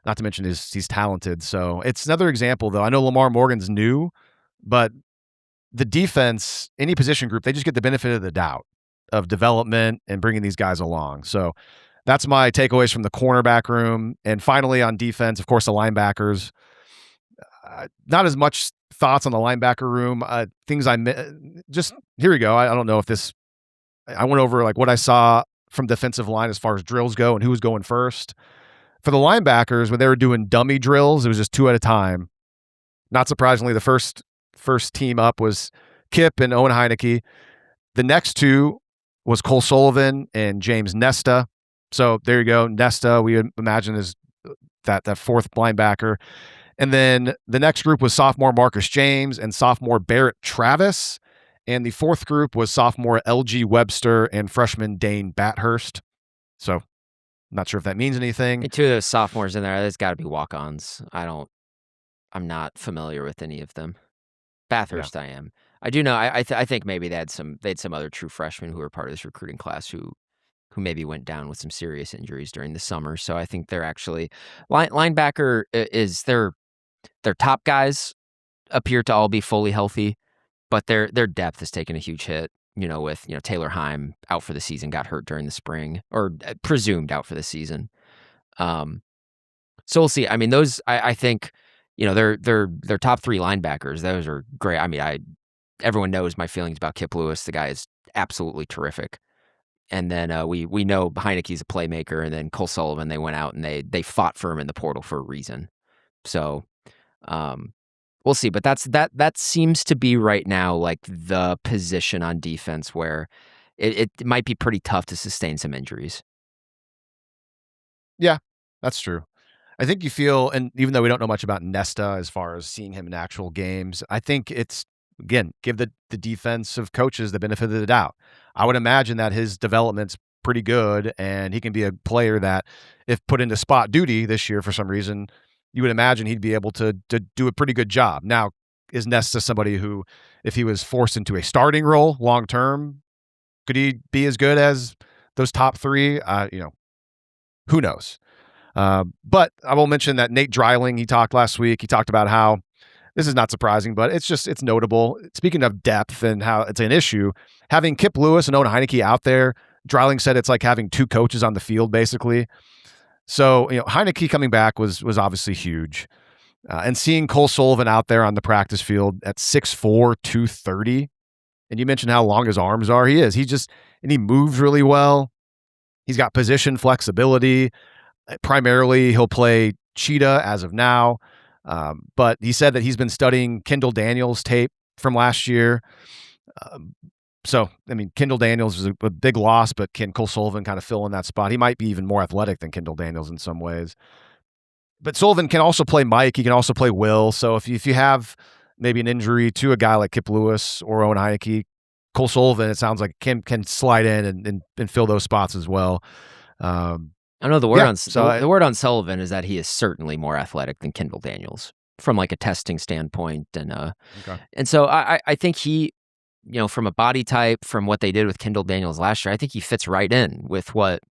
Not to mention he's talented. So it's another example, though. I know Lamar Morgan's new, but the defense, any position group, they just get the benefit of the doubt of development and bringing these guys along. So that's my takeaways from the cornerback room. And finally on defense, of course, the linebackers. Not as much thoughts on the linebacker room. Things just here we go. I don't know if this. I went over like what I saw from defensive line as far as drills go and who was going first. For the linebackers, when they were doing dummy drills, it was just 2 at a time. Not surprisingly, the first team up was Kip and Owen Heinecke. The next 2 was Cole Sullivan and James Nesta. So there you go. Nesta, we imagine, is that fourth linebacker. And then the next group was sophomore Marcus James and sophomore Barrett Travis. And the fourth group was sophomore LG Webster and freshman Dane Bathurst. So not sure if that means anything. 2 of those sophomores in there, there's got to be walk-ons. I'm not familiar with any of them. Bathurst, yeah. I am. I do know. I think maybe they had some other true freshmen who were part of this recruiting class who maybe went down with some serious injuries during the summer. So I think they're actually linebacker is their top guys appear to all be fully healthy, but their depth has taken a huge hit. With Taylor Heim out for the season, got hurt during the spring, or presumed out for the season. So we'll see. I mean, those I think they're top 3 linebackers. Those are great. I mean, everyone knows my feelings about Kip Lewis. The guy is absolutely terrific. And then we know Heinecke's a playmaker, and then Cole Sullivan, they went out and they fought for him in the portal for a reason. So we'll see. But that seems to be right now like the position on defense where it might be pretty tough to sustain some injuries. Yeah, that's true. I think you feel, and even though we don't know much about Nesta as far as seeing him in actual games, I think it's, again, give the defensive coaches the benefit of the doubt. I would imagine that his development's pretty good, and he can be a player that, if put into spot duty this year for some reason, you would imagine he'd be able to do a pretty good job. Now, is Nesta somebody who, if he was forced into a starting role long term, could he be as good as those top three? Who knows? But I will mention that Nate Dreiling, he talked last week. He talked about how this is not surprising, but it's notable. Speaking of depth and how it's an issue, having Kip Lewis and Owen Heinecke out there, Dreiling said it's like having two coaches on the field, basically. So, Heinecke coming back was obviously huge. And seeing Cole Sullivan out there on the practice field at 6'4", 230, and you mentioned how long his arms are. He moves really well. He's got position flexibility. Primarily, he'll play cheetah as of now. But he said that he's been studying Kendall Daniels' tape from last year. Kendall Daniels is a big loss, but can Cole Sullivan kind of fill in that spot? He might be even more athletic than Kendall Daniels in some ways. But Sullivan can also play Mike. He can also play Will. So if you have maybe an injury to a guy like Kip Lewis or Owen Heinecke, Cole Sullivan, it sounds like can slide in and fill those spots as well. I know the word on Sullivan is that he is certainly more athletic than Kendall Daniels from like a testing standpoint, and so I think he, from a body type, from what they did with Kendall Daniels last year, I think he fits right in with what.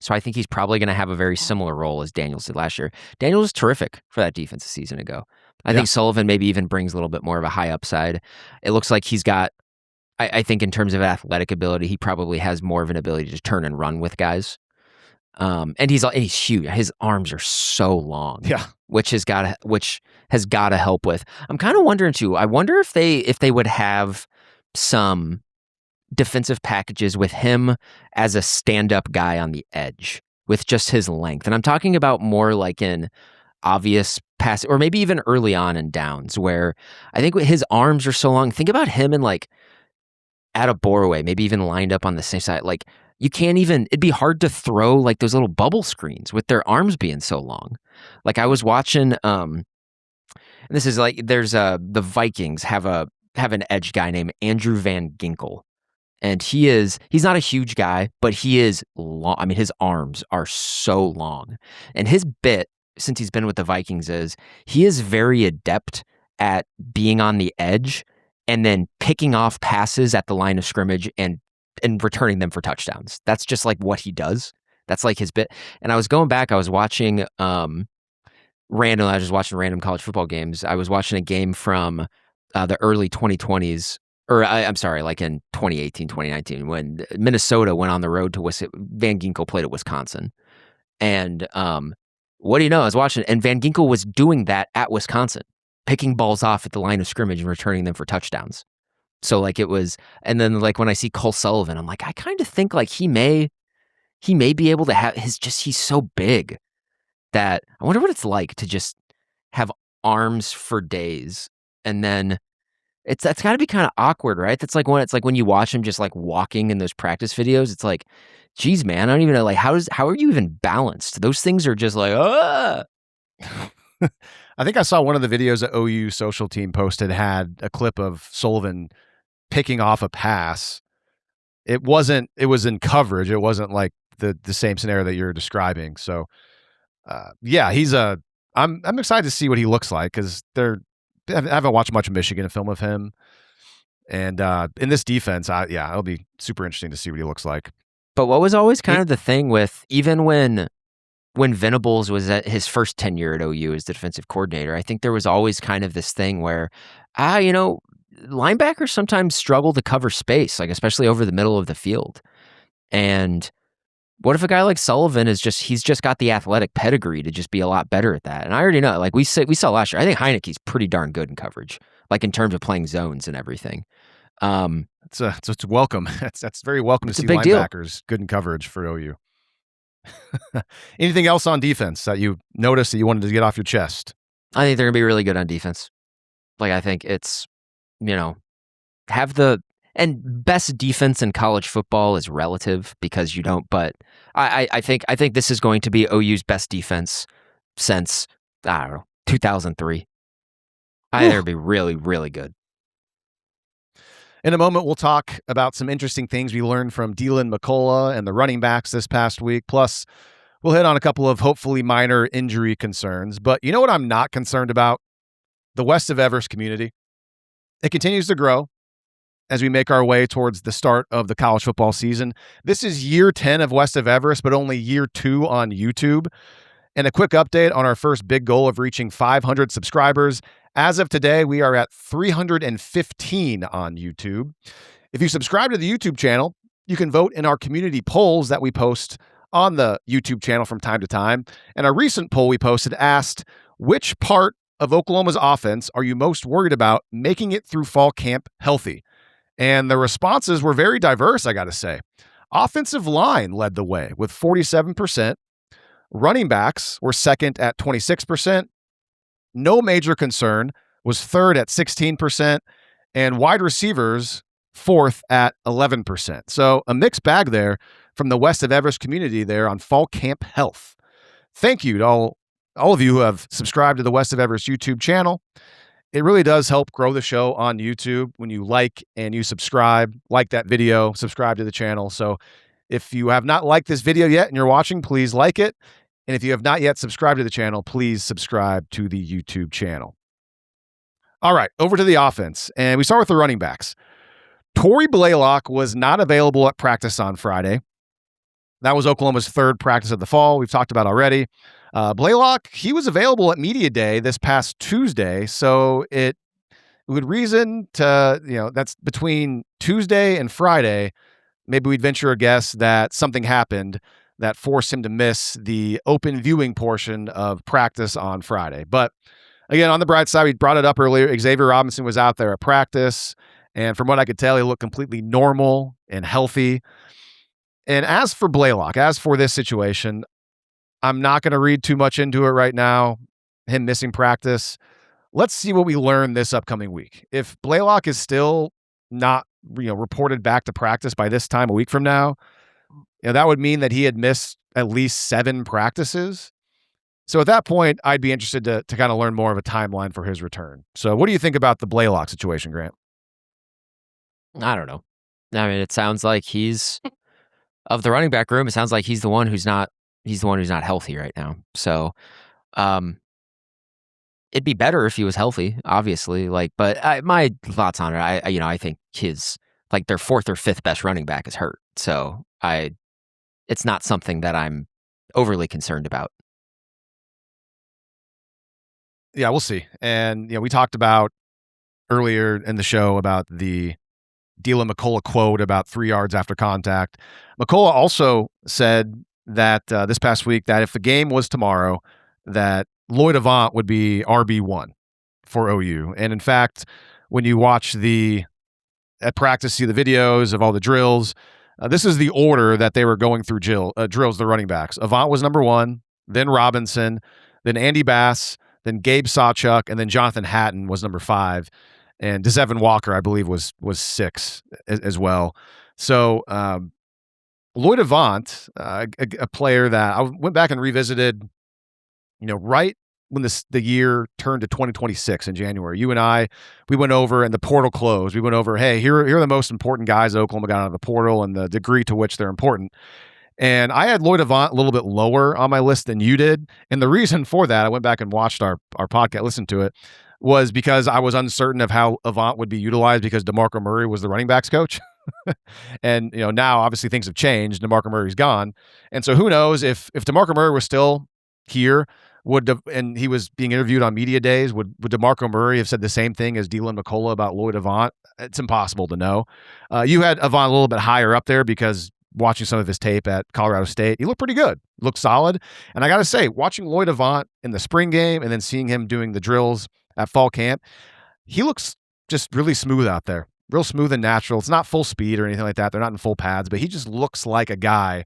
So I think he's probably going to have a very similar role as Daniels did last year. Daniels was terrific for that defense a season ago. I think Sullivan maybe even brings a little bit more of a high upside. It looks like he's got. I think in terms of athletic ability, he probably has more of an ability to turn and run with guys. And he's huge. His arms are so long, which has got to help with. I'm kind of wondering too. I wonder if they would have some defensive packages with him as a stand-up guy on the edge with just his length. And I'm talking about more like in obvious pass, or maybe even early on in downs where I think his arms are so long. Think about him in like Adebawore, maybe even lined up on the same side. Like you can't even, it'd be hard to throw like those little bubble screens with their arms being so long. Like I was watching, and this is like, there's the Vikings have an edge guy named Andrew Van Ginkel. And he's not a huge guy, but he is long. I mean, his arms are so long. And his bit, since he's been with the Vikings, is he is very adept at being on the edge and then picking off passes at the line of scrimmage and returning them for touchdowns. That's just like what he does. That's like his bit. And I was going back, I was watching random college football games. I was watching a game from the early 2020s, or I'm sorry, like in 2018, 2019, when Minnesota went on the road to Van Ginkel played at Wisconsin. And what do you know? I was watching, and Van Ginkel was doing that at Wisconsin, picking balls off at the line of scrimmage and returning them for touchdowns. So like it was, and then like when I see Cole Sullivan, I'm like, I kind of think like he may be able to have he's so big that I wonder what it's like to just have arms for days. And then that's got to be kind of awkward, right? That's like when you watch him just like walking in those practice videos, it's like, geez, man, I don't even know, like how are you even balanced? Those things are just like, I think I saw one of the videos that OU social team posted had a clip of Sullivan picking off a pass. It was in coverage. It wasn't like the same scenario that you're describing. So I'm excited to see what he looks like, because I haven't watched much Michigan film of him. And in this defense, it'll be super interesting to see what he looks like. But what was always kind of the thing with, even when Venables was at his first tenure at OU as the defensive coordinator, I think there was always kind of this thing where, linebackers sometimes struggle to cover space, like especially over the middle of the field. And what if a guy like Sullivan he's just got the athletic pedigree to just be a lot better at that? And I already know, like we saw last year, I think Heinecke's pretty darn good in coverage, like in terms of playing zones and everything. It's welcome. That's very welcome to see linebackers good in coverage for OU. Anything else on defense that you noticed that you wanted to get off your chest? I think they're going to be really good on defense. Like I think it's, and best defense in college football is relative because you don't, but I think this is going to be OU's best defense since, 2003. I think it'll be really, really good. In a moment, we'll talk about some interesting things we learned from Deland McCullough and the running backs this past week. Plus, We'll hit on a couple of hopefully minor injury concerns, but you know what I'm not concerned about? The West of Everest community. It continues to grow as we make our way towards the start of the college football season. This is year 10 of West of Everest, but only year 2 on YouTube. And a quick update on our first big goal of reaching 500 subscribers. As of today, we are at 315 on YouTube. If you subscribe to the YouTube channel, you can vote in our community polls that we post on the YouTube channel from time to time. And a recent poll we posted asked, which part of Oklahoma's offense are you most worried about making it through fall camp healthy? And the responses were very diverse, I got to say. Offensive line led the way with 47%. Running backs were second at 26%. No major concern was third at 16%. And wide receivers, fourth at 11%. So a mixed bag there from the West of Everest community there on fall camp health. Thank you to all of you who have subscribed to the West of Everest YouTube channel. It really does help grow the show on YouTube when you like and you subscribe, like that video, subscribe to the channel. So if you have not liked this video yet and you're watching, please like it. And if you have not yet subscribed to the channel, please subscribe to the YouTube channel. All right, over to the offense. And we start with the running backs. Tory Blaylock was not available at practice on Friday. That was Oklahoma's third practice of the fall. We've talked about already. Blaylock, he was available at Media Day this past Tuesday. So it would reason to, that's between Tuesday and Friday. Maybe we'd venture a guess that something happened that forced him to miss the open viewing portion of practice on Friday. But again, on the bright side, we brought it up earlier. Xavier Robinson was out there at practice. And from what I could tell, he looked completely normal and healthy. And as for Blaylock, as for this situation, I'm not going to read too much into it right now, him missing practice. Let's see what we learn this upcoming week. If Blaylock is still not, reported back to practice by this time a week from now, that would mean that he had missed at least 7 practices. So at that point, I'd be interested to kind of learn more of a timeline for his return. So what do you think about the Blaylock situation, Grant? I don't know. I mean, it sounds like he's of the running back room. It sounds like he's the one who's not healthy right now. So, it'd be better if he was healthy, obviously. But my thoughts on it, I think his their 4th or 5th best running back is hurt. So it's not something that I'm overly concerned about. Yeah, we'll see. And we talked about earlier in the show about the Deland McCullough quote about 3 yards after contact. McCullough also said that this past week that if the game was tomorrow, that Lloyd Avant would be RB1 for OU. And in fact, when you watch at practice, see the videos of all the drills, this is the order that they were going through drills, the running backs. Avant was number 1, then Robinson, then Andy Bass, then Gabe Sawchuk, and then Jonathan Hatton was number 5. And Devin Walker, I believe, was 6 as well. So Lloyd Avant, a player that I went back and revisited, right when the year turned to 2026 in January. You and I, we went over and the portal closed. We went over, hey, here are the most important guys Oklahoma got out of the portal and the degree to which they're important. And I had Lloyd Avant a little bit lower on my list than you did. And the reason for that, I went back and watched our podcast, listened to it, was because I was uncertain of how Avant would be utilized because DeMarco Murray was the running backs coach. And, now obviously things have changed. DeMarco Murray's gone. And so who knows if DeMarco Murray was still here, and he was being interviewed on media days, would DeMarco Murray have said the same thing as Deland McCullough about Lloyd Avant? It's impossible to know. You had Avant a little bit higher up there because watching some of his tape at Colorado State, he looked pretty good, looked solid. And I got to say, watching Lloyd Avant in the spring game and then seeing him doing the drills at fall camp, he looks just really smooth out there, real smooth and natural. It's not full speed or anything like that. They're not in full pads, but he just looks like a guy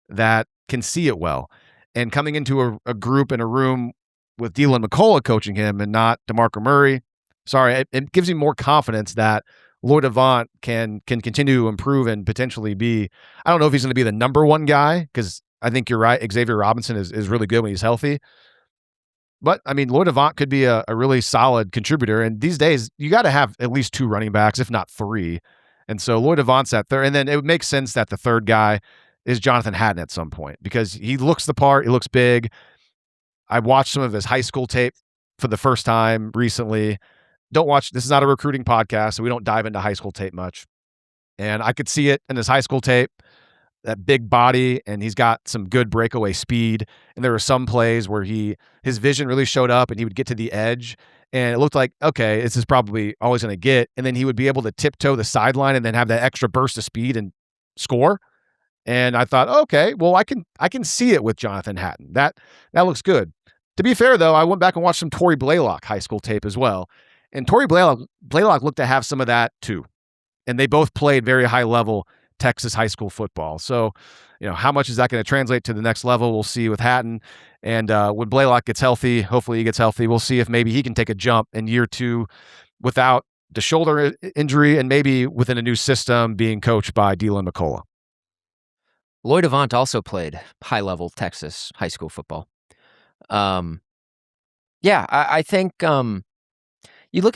that can see it well. And coming into a group in a room with Deland McCullough coaching him and not DeMarco Murray, it gives you more confidence that Lloyd Avant can continue to improve and potentially be, I don't know if he's going to be the number 1 guy, because I think you're right, Xavier Robinson is really good when he's healthy. But, I mean, Lloyd Avant could be a really solid contributor. And these days, you got to have at least 2 running backs, if not 3. And so Lloyd Avant's at third. And then it would make sense that the third guy is Jonathan Hatton at some point because he looks the part. He looks big. I watched some of his high school tape for the first time recently. This is not a recruiting podcast, so we don't dive into high school tape much. And I could see it in his high school tape, that big body, and he's got some good breakaway speed. And there were some plays where his vision really showed up and he would get to the edge and it looked like, okay, this is probably always going to get. And then he would be able to tiptoe the sideline and then have that extra burst of speed and score. And I thought, okay, well, I can see it with Jonathan Hatton. That looks good. To be fair, though, I went back and watched some Tory Blaylock high school tape as well. And Tory Blaylock looked to have some of that too. And they both played very high level Texas high school football. So, how much is that going to translate to the next level? We'll see with Hatton. And when Blaylock gets healthy, hopefully he gets healthy, we'll see if maybe he can take a jump in year 2 without the shoulder injury and maybe within a new system being coached by Deland McCullough. Lloyd Avant also played high-level Texas high school football. I think you look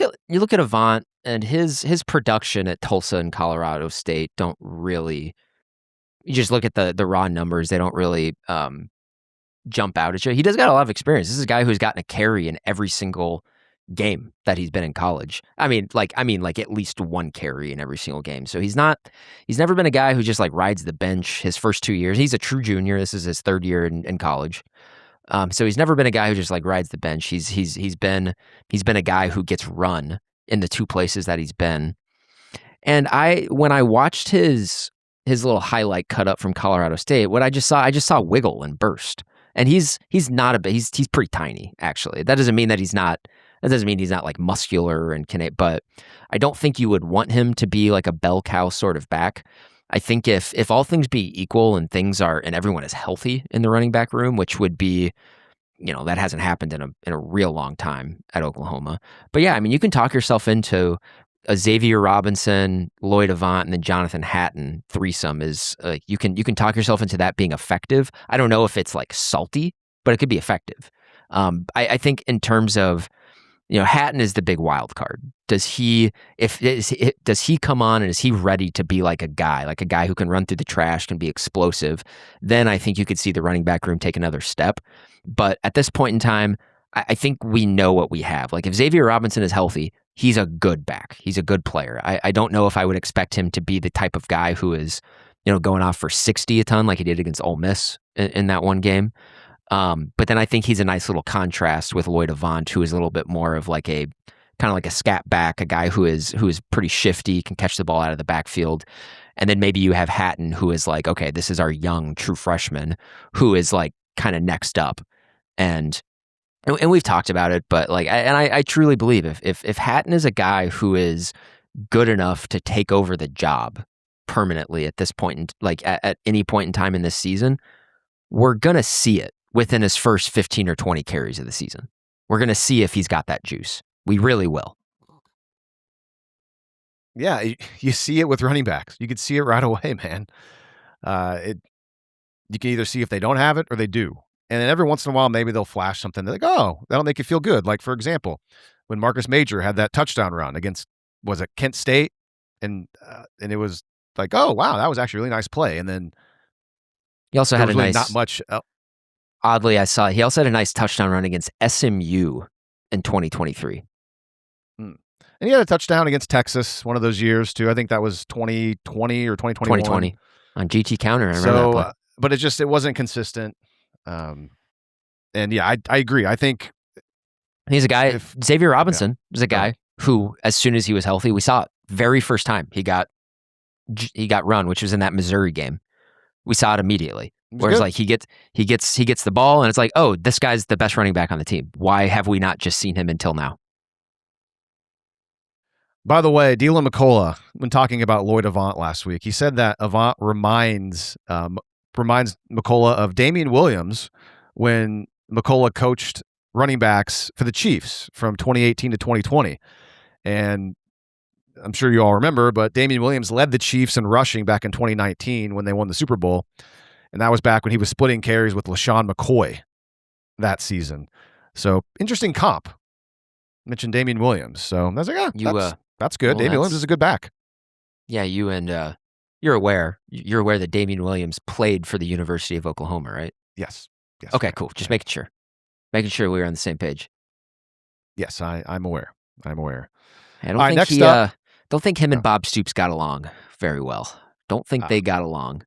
at Avant and his production at Tulsa and Colorado State don't really. You just look at the raw numbers; they don't really jump out at you. He does got a lot of experience. This is a guy who's gotten a carry in every single game that he's been in college. I mean, at least one carry in every single game. So he's never been a guy who just like rides the bench his first 2 years. He's a true junior. This is his 3rd year in college. So he's never been a guy who just like rides the bench. He's been a guy who gets run in the 2 places that he's been. And when I watched his little highlight cut up from Colorado State, what I just saw wiggle and burst. And he's pretty tiny actually. That doesn't mean he's not like muscular and but I don't think you would want him to be like a bell cow sort of back. I think if all things be equal and everyone is healthy in the running back room, which would be, that hasn't happened in a real long time at Oklahoma. But yeah, I mean, you can talk yourself into a Xavier Robinson, Lloyd Avant, and then Jonathan Hatton threesome is you can talk yourself into that being effective. I don't know if it's like salty, but it could be effective. I think in terms of, Hatton is the big wild card. Does he come on and is he ready to be like a guy who can run through the trash, can be explosive? Then I think you could see the running back room take another step. But at this point in time, I think we know what we have. Like if Xavier Robinson is healthy, he's a good back. He's a good player. I don't know if I would expect him to be the type of guy who is, going off for 60 a ton like he did against Ole Miss in that one game. But then I think he's a nice little contrast with Lloyd Avant, who is a little bit more of like a kind of like a scat back, a guy who is pretty shifty, can catch the ball out of the backfield. And then maybe you have Hatton, who is like, okay, this is our young true freshman who is like kind of next up. And we've talked about it, but like, I truly believe if Hatton is a guy who is good enough to take over the job permanently at this point, at any point in time in this season, we're going to see it within his first 15 or 20 carries of the season. We're going to see if he's got that juice. We really will. Yeah, you see it with running backs. You could see it right away, man. You can either see if they don't have it or they do. And then every once in a while, maybe they'll flash something. They're like, oh, that'll make you feel good. Like, for example, when Marcus Major had that touchdown run against, was it Kent State? And it was like, oh, wow, that was actually a really nice play. And then he also had not much. Oddly, I saw he also had a nice touchdown run against SMU in 2023. And he had a touchdown against Texas one of those years, too. I think that was 2020 or 2021. 2020 on GT Counter. I remember that play. But it wasn't consistent. And yeah, I agree. I think he's a guy. Xavier Robinson was a guy who, as soon as he was healthy, we saw it very first time he got run, which was in that Missouri game. We saw it immediately. Whereas like he gets the ball and it's like, oh, this guy's the best running back on the team. Why have we not just seen him until now? By the way, Deland McCullough, when talking about Lloyd Avant last week, he said that Avant reminds McCullough of Damien Williams when McCullough coached running backs for the Chiefs from 2018 to 2020. And I'm sure you all remember, but Damien Williams led the Chiefs in rushing back in 2019 when they won the Super Bowl. And that was back when he was splitting carries with LaShawn McCoy that season. So interesting comp. Mentioned Damien Williams. So I was like, that's good. Damien Williams is a good back. Yeah, you and You're aware that Damien Williams played for the University of Oklahoma, right? Yes. Okay, cool. Just making sure we were on the same page. Yes, I'm aware. I don't think him and Bob Stoops got along very well. Don't think they got along.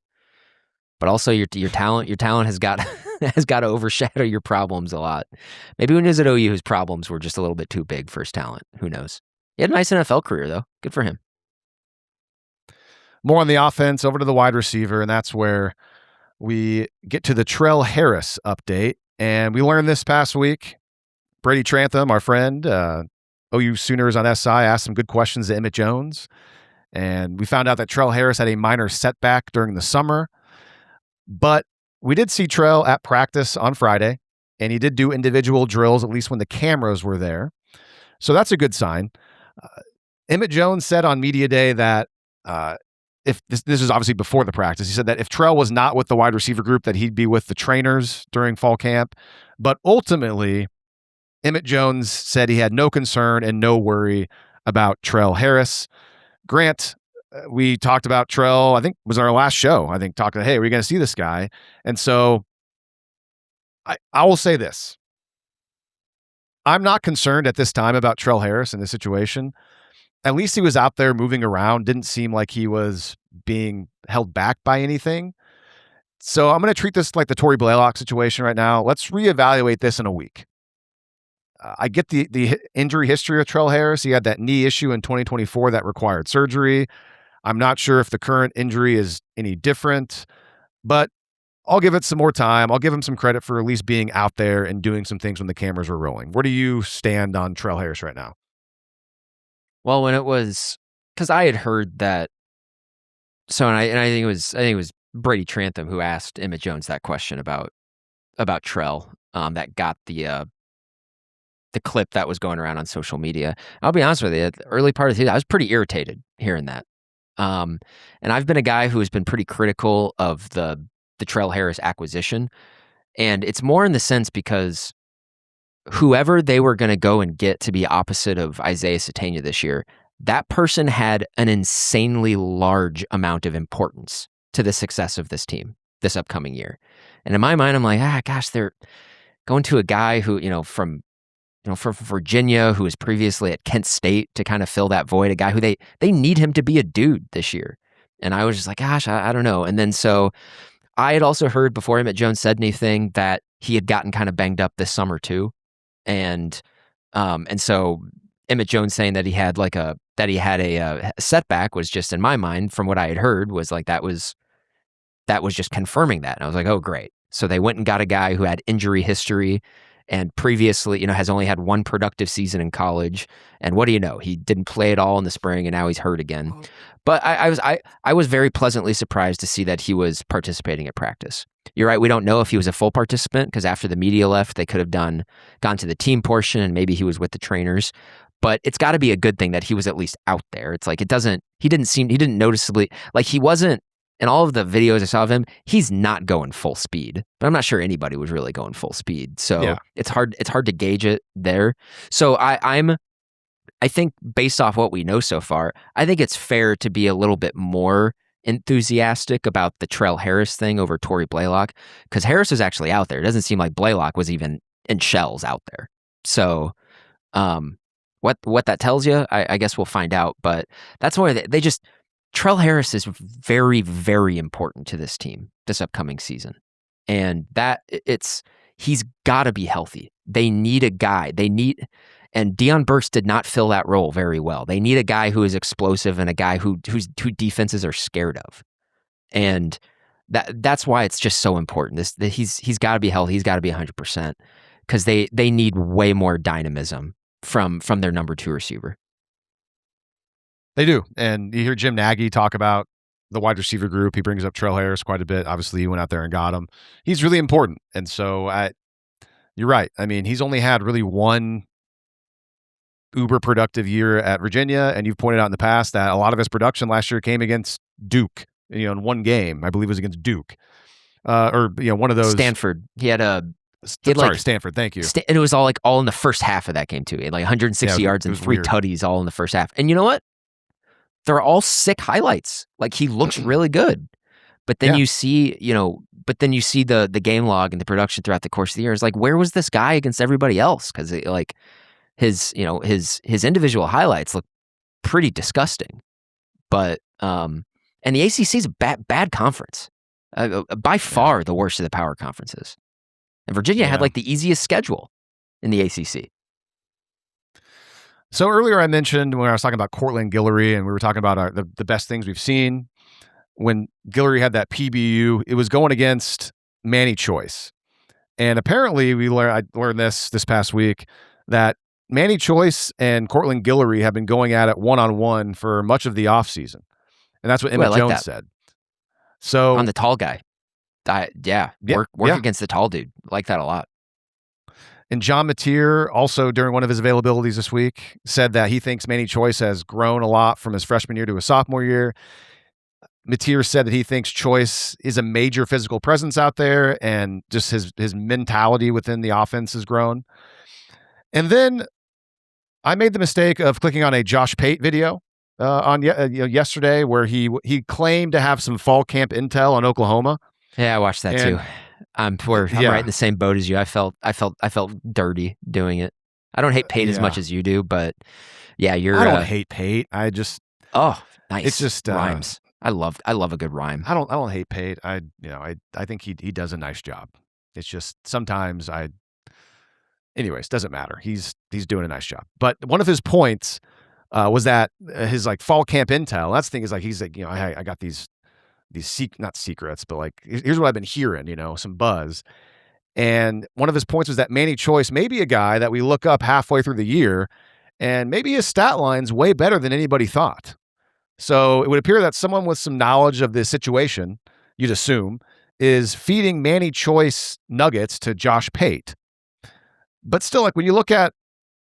But also your talent has got to overshadow your problems a lot. Maybe when he was at OU, his problems were just a little bit too big for his talent. Who knows? He had a nice NFL career though. Good for him. More on the offense, over to the wide receiver, and that's where we get to the Trell Harris update. And we learned this past week, Brady Trantham, our friend, OU Sooners on SI, asked some good questions to Emmett Jones. And we found out that Trell Harris had a minor setback during the summer. But we did see Trell at practice on Friday, and he did do individual drills, at least when the cameras were there. So that's a good sign. Emmett Jones said on Media Day that if this is obviously before the practice, he said that if Trell was not with the wide receiver group, that he'd be with the trainers during fall camp. But ultimately, Emmett Jones said he had no concern and no worry about Trell Harris. Grant, we talked about Trell, I think it was our last show. I think talking, hey, are we going to see this guy? And so I will say this. I'm not concerned at this time about Trell Harris in this situation. At least he was out there moving around. Didn't seem like he was being held back by anything. So I'm going to treat this like the Tory Blaylock situation right now. Let's reevaluate this in a week. I get the injury history of Trell Harris. He had that knee issue in 2024 that required surgery. I'm not sure if the current injury is any different, but I'll give it some more time. I'll give him some credit for at least being out there and doing some things when the cameras were rolling. Where do you stand on Trell Harris right now? Well, when it was, because I had heard that, and I think it was Brady Trantham who asked Emmett Jones that question about Trell, that got the clip that was going around on social media. I'll be honest with you, the early part of the season, I was pretty irritated hearing that. And I've been a guy who has been pretty critical of the Trell Harris acquisition. And it's more in the sense because whoever they were going to go and get to be opposite of Isaiah Satania this year, that person had an insanely large amount of importance to the success of this team this upcoming year. And in my mind, I'm like, gosh, they're going to a guy who, from Virginia, who was previously at Kent State to kind of fill that void, a guy who they need him to be a dude this year. And I was just like, gosh, I don't know. And then so I had also heard before Emmett Jones said anything that he had gotten kind of banged up this summer too. And so Emmett Jones saying that he had a setback was just, in my mind, from what I had heard, was like that was just confirming that. And I was like, oh, great. So they went and got a guy who had injury history and previously, has only had one productive season in college. And what do you know? He didn't play at all in the spring, and now he's hurt again. But I was very pleasantly surprised to see that he was participating at practice. You're right. We don't know if he was a full participant because after the media left, they could have gone to the team portion and maybe he was with the trainers. But it's got to be a good thing that he was at least out there. It's like he didn't noticeably, like he wasn't, in all of the videos I saw of him, he's not going full speed. But I'm not sure anybody was really going full speed. So yeah. It's hard to gauge it there. So I think based off what we know so far, I think it's fair to be a little bit more enthusiastic about the Trell Harris thing over Tory Blaylock, because Harris is actually out there. It doesn't seem like Blaylock was even in shells out there. So what that tells you, I guess we'll find out. But that's why they just, Trell Harris is very, very important to this team this upcoming season. And he's got to be healthy. They need a guy. And Deion Burks did not fill that role very well. They need a guy who is explosive and a guy who defenses are scared of. And that's why it's just so important. He's got to be healthy. He's got to be 100% because they need way more dynamism from their number 2 receiver. They do. And you hear Jim Nagy talk about the wide receiver group. He brings up Trell Harris quite a bit. Obviously, he went out there and got him. He's really important. And so you're right. I mean, he's only had really one uber productive year at Virginia. And you've pointed out in the past that a lot of his production last year came against Duke, in one game. I believe it was against Duke. One of those. Stanford. Stanford. Thank you. And it was all in the first half of that game too. He had 160 yards and 3 tutties all in the first half. And you know what? they're all sick highlights. Like, he looks really good. But then you see, the game log and the production throughout the course of the year. It's like, where was this guy against everybody else? Because like his individual highlights look pretty disgusting. But and the ACC is a bad conference, by far the worst of the power conferences. And Virginia had like the easiest schedule in the ACC. So earlier I mentioned when I was talking about Courtland Guillory, and we were talking about the best things we've seen. When Guillory had that PBU, it was going against Manny Choice. And apparently I learned this past week, that Manny Choice and Courtland Guillory have been going at it one-on-one for much of the offseason. And that's what Emmett Jones said. So on the tall guy. Work against the tall dude. Like that a lot. And John Mateer, also during one of his availabilities this week, said that he thinks Manny Choice has grown a lot from his freshman year to his sophomore year. Mateer said that he thinks Choice is a major physical presence out there, and just his mentality within the offense has grown. And then I made the mistake of clicking on a Josh Pate video yesterday, where he claimed to have some fall camp intel on Oklahoma. Yeah, I watched that too. I'm right in the same boat as you. I felt dirty doing it. I don't hate Pate as much as you do, but I don't hate Pate. I just nice. It's just rhymes. I love a good rhyme. I don't hate Pate. I think he does a nice job. It's just sometimes anyways, doesn't matter. He's doing a nice job. But one of his points was that his like fall camp intel. That's the thing, is like, he's like, I got these not secrets, but like, here's what I've been hearing, some buzz. And one of his points was that Manny Choice may be a guy that we look up halfway through the year, and maybe his stat line's way better than anybody thought. So it would appear that someone with some knowledge of this situation, you'd assume, is feeding Manny Choice nuggets to Josh Pate. But still, like, when you look at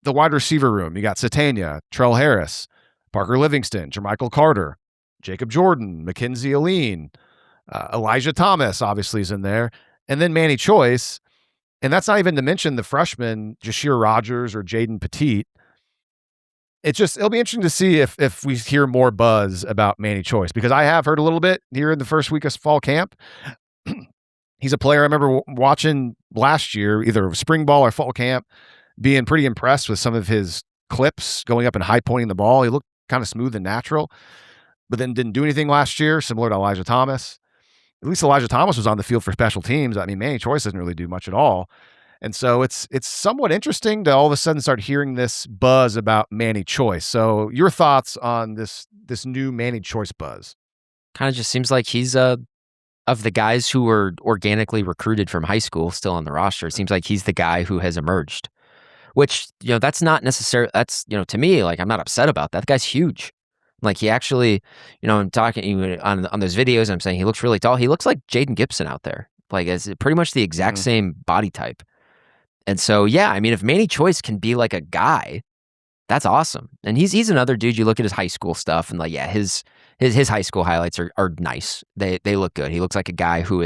the wide receiver room, you got Satania, Trell Harris, Parker Livingston, Jermichael Carter, Jacob Jordan, Mackenzie Aline, Elijah Thomas obviously is in there, and then Manny Choice. And that's not even to mention the freshmen, Jashir Rogers or Jaden Petit. It'll be interesting to see if we hear more buzz about Manny Choice, because I have heard a little bit here in the first week of fall camp. He's a player I remember watching last year, either spring ball or fall camp, being pretty impressed with some of his clips, going up and high pointing the ball. He looked kind of smooth and natural, but then didn't do anything last year, similar to Elijah Thomas. At least Elijah Thomas was on the field for special teams. I mean, Manny Choice doesn't really do much at all. And so it's somewhat interesting to all of a sudden start hearing this buzz about Manny Choice. So your thoughts on this new Manny Choice buzz? Kind of just seems like he's of the guys who were organically recruited from high school still on the roster. It seems like he's the guy who has emerged, which, that's not necessarily, that's, to me, like, I'm not upset about that. The guy's huge. Like, he actually, I'm talking on those videos, I'm saying he looks really tall. He looks like Jaden Gibson out there. Like, it's pretty much the exact same body type. And so, I mean, if Manny Choice can be like a guy, that's awesome. And he's another dude. You look at his high school stuff, and like, his high school highlights are nice. They look good. He looks like a guy who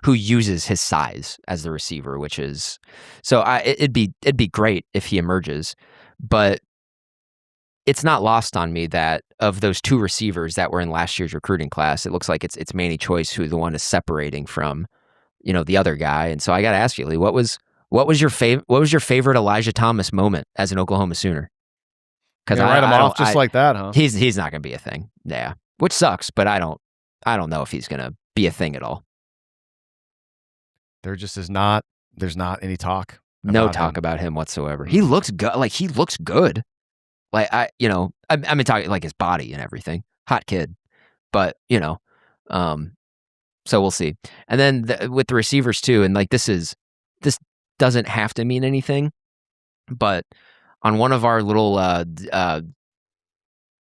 uses his size as the receiver, which is so. It'd be great if he emerges, but it's not lost on me that of those two receivers that were in last year's recruiting class, it looks like it's Manny Choice who the one is separating from, the other guy. And so I got to ask you, Lee, what was your favorite Elijah Thomas moment as an Oklahoma Sooner? Because write him off just like that, huh? He's not going to be a thing. Yeah, which sucks. But I don't know if he's going to be a thing at all. There just is not. There's not any talk. No talk about him whatsoever. He looks good. Like, he looks good. Like, I mean, talking like his body and everything. Hot kid, but so we'll see. And then with the receivers too, and like this doesn't have to mean anything, but on one of our little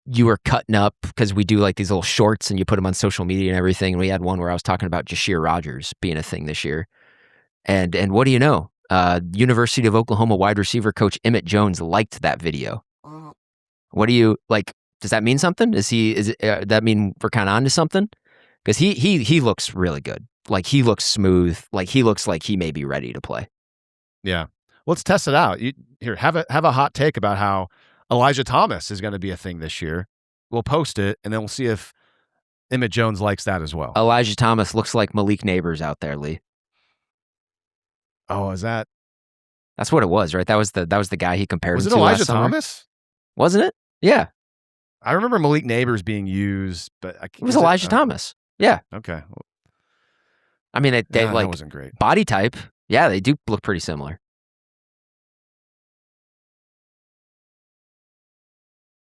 you were cutting up, because we do like these little shorts and you put them on social media and everything, and we had one where I was talking about Jashir Rogers being a thing this year, and what do you know, University of Oklahoma wide receiver coach Emmett Jones liked that video. What do you like? Does that mean something? That mean we're kind of onto something? Because he looks really good. Like, he looks smooth. Like, he looks like he may be ready to play. Yeah. Let's test it out. Have a hot take about how Elijah Thomas is going to be a thing this year. we'll post it, and then we'll see if Emmett Jones likes that as well. Elijah Thomas looks like Malik Neighbors out there, Lee. Oh, is that? That's what it was, right? That was the guy he compared him to. Was it Elijah last summer. Thomas? Wasn't it? Yeah. I remember Malik Neighbors being used, but It was Elijah Thomas. Yeah. Okay. I mean, they that like wasn't great. body type. Yeah, they do look pretty similar.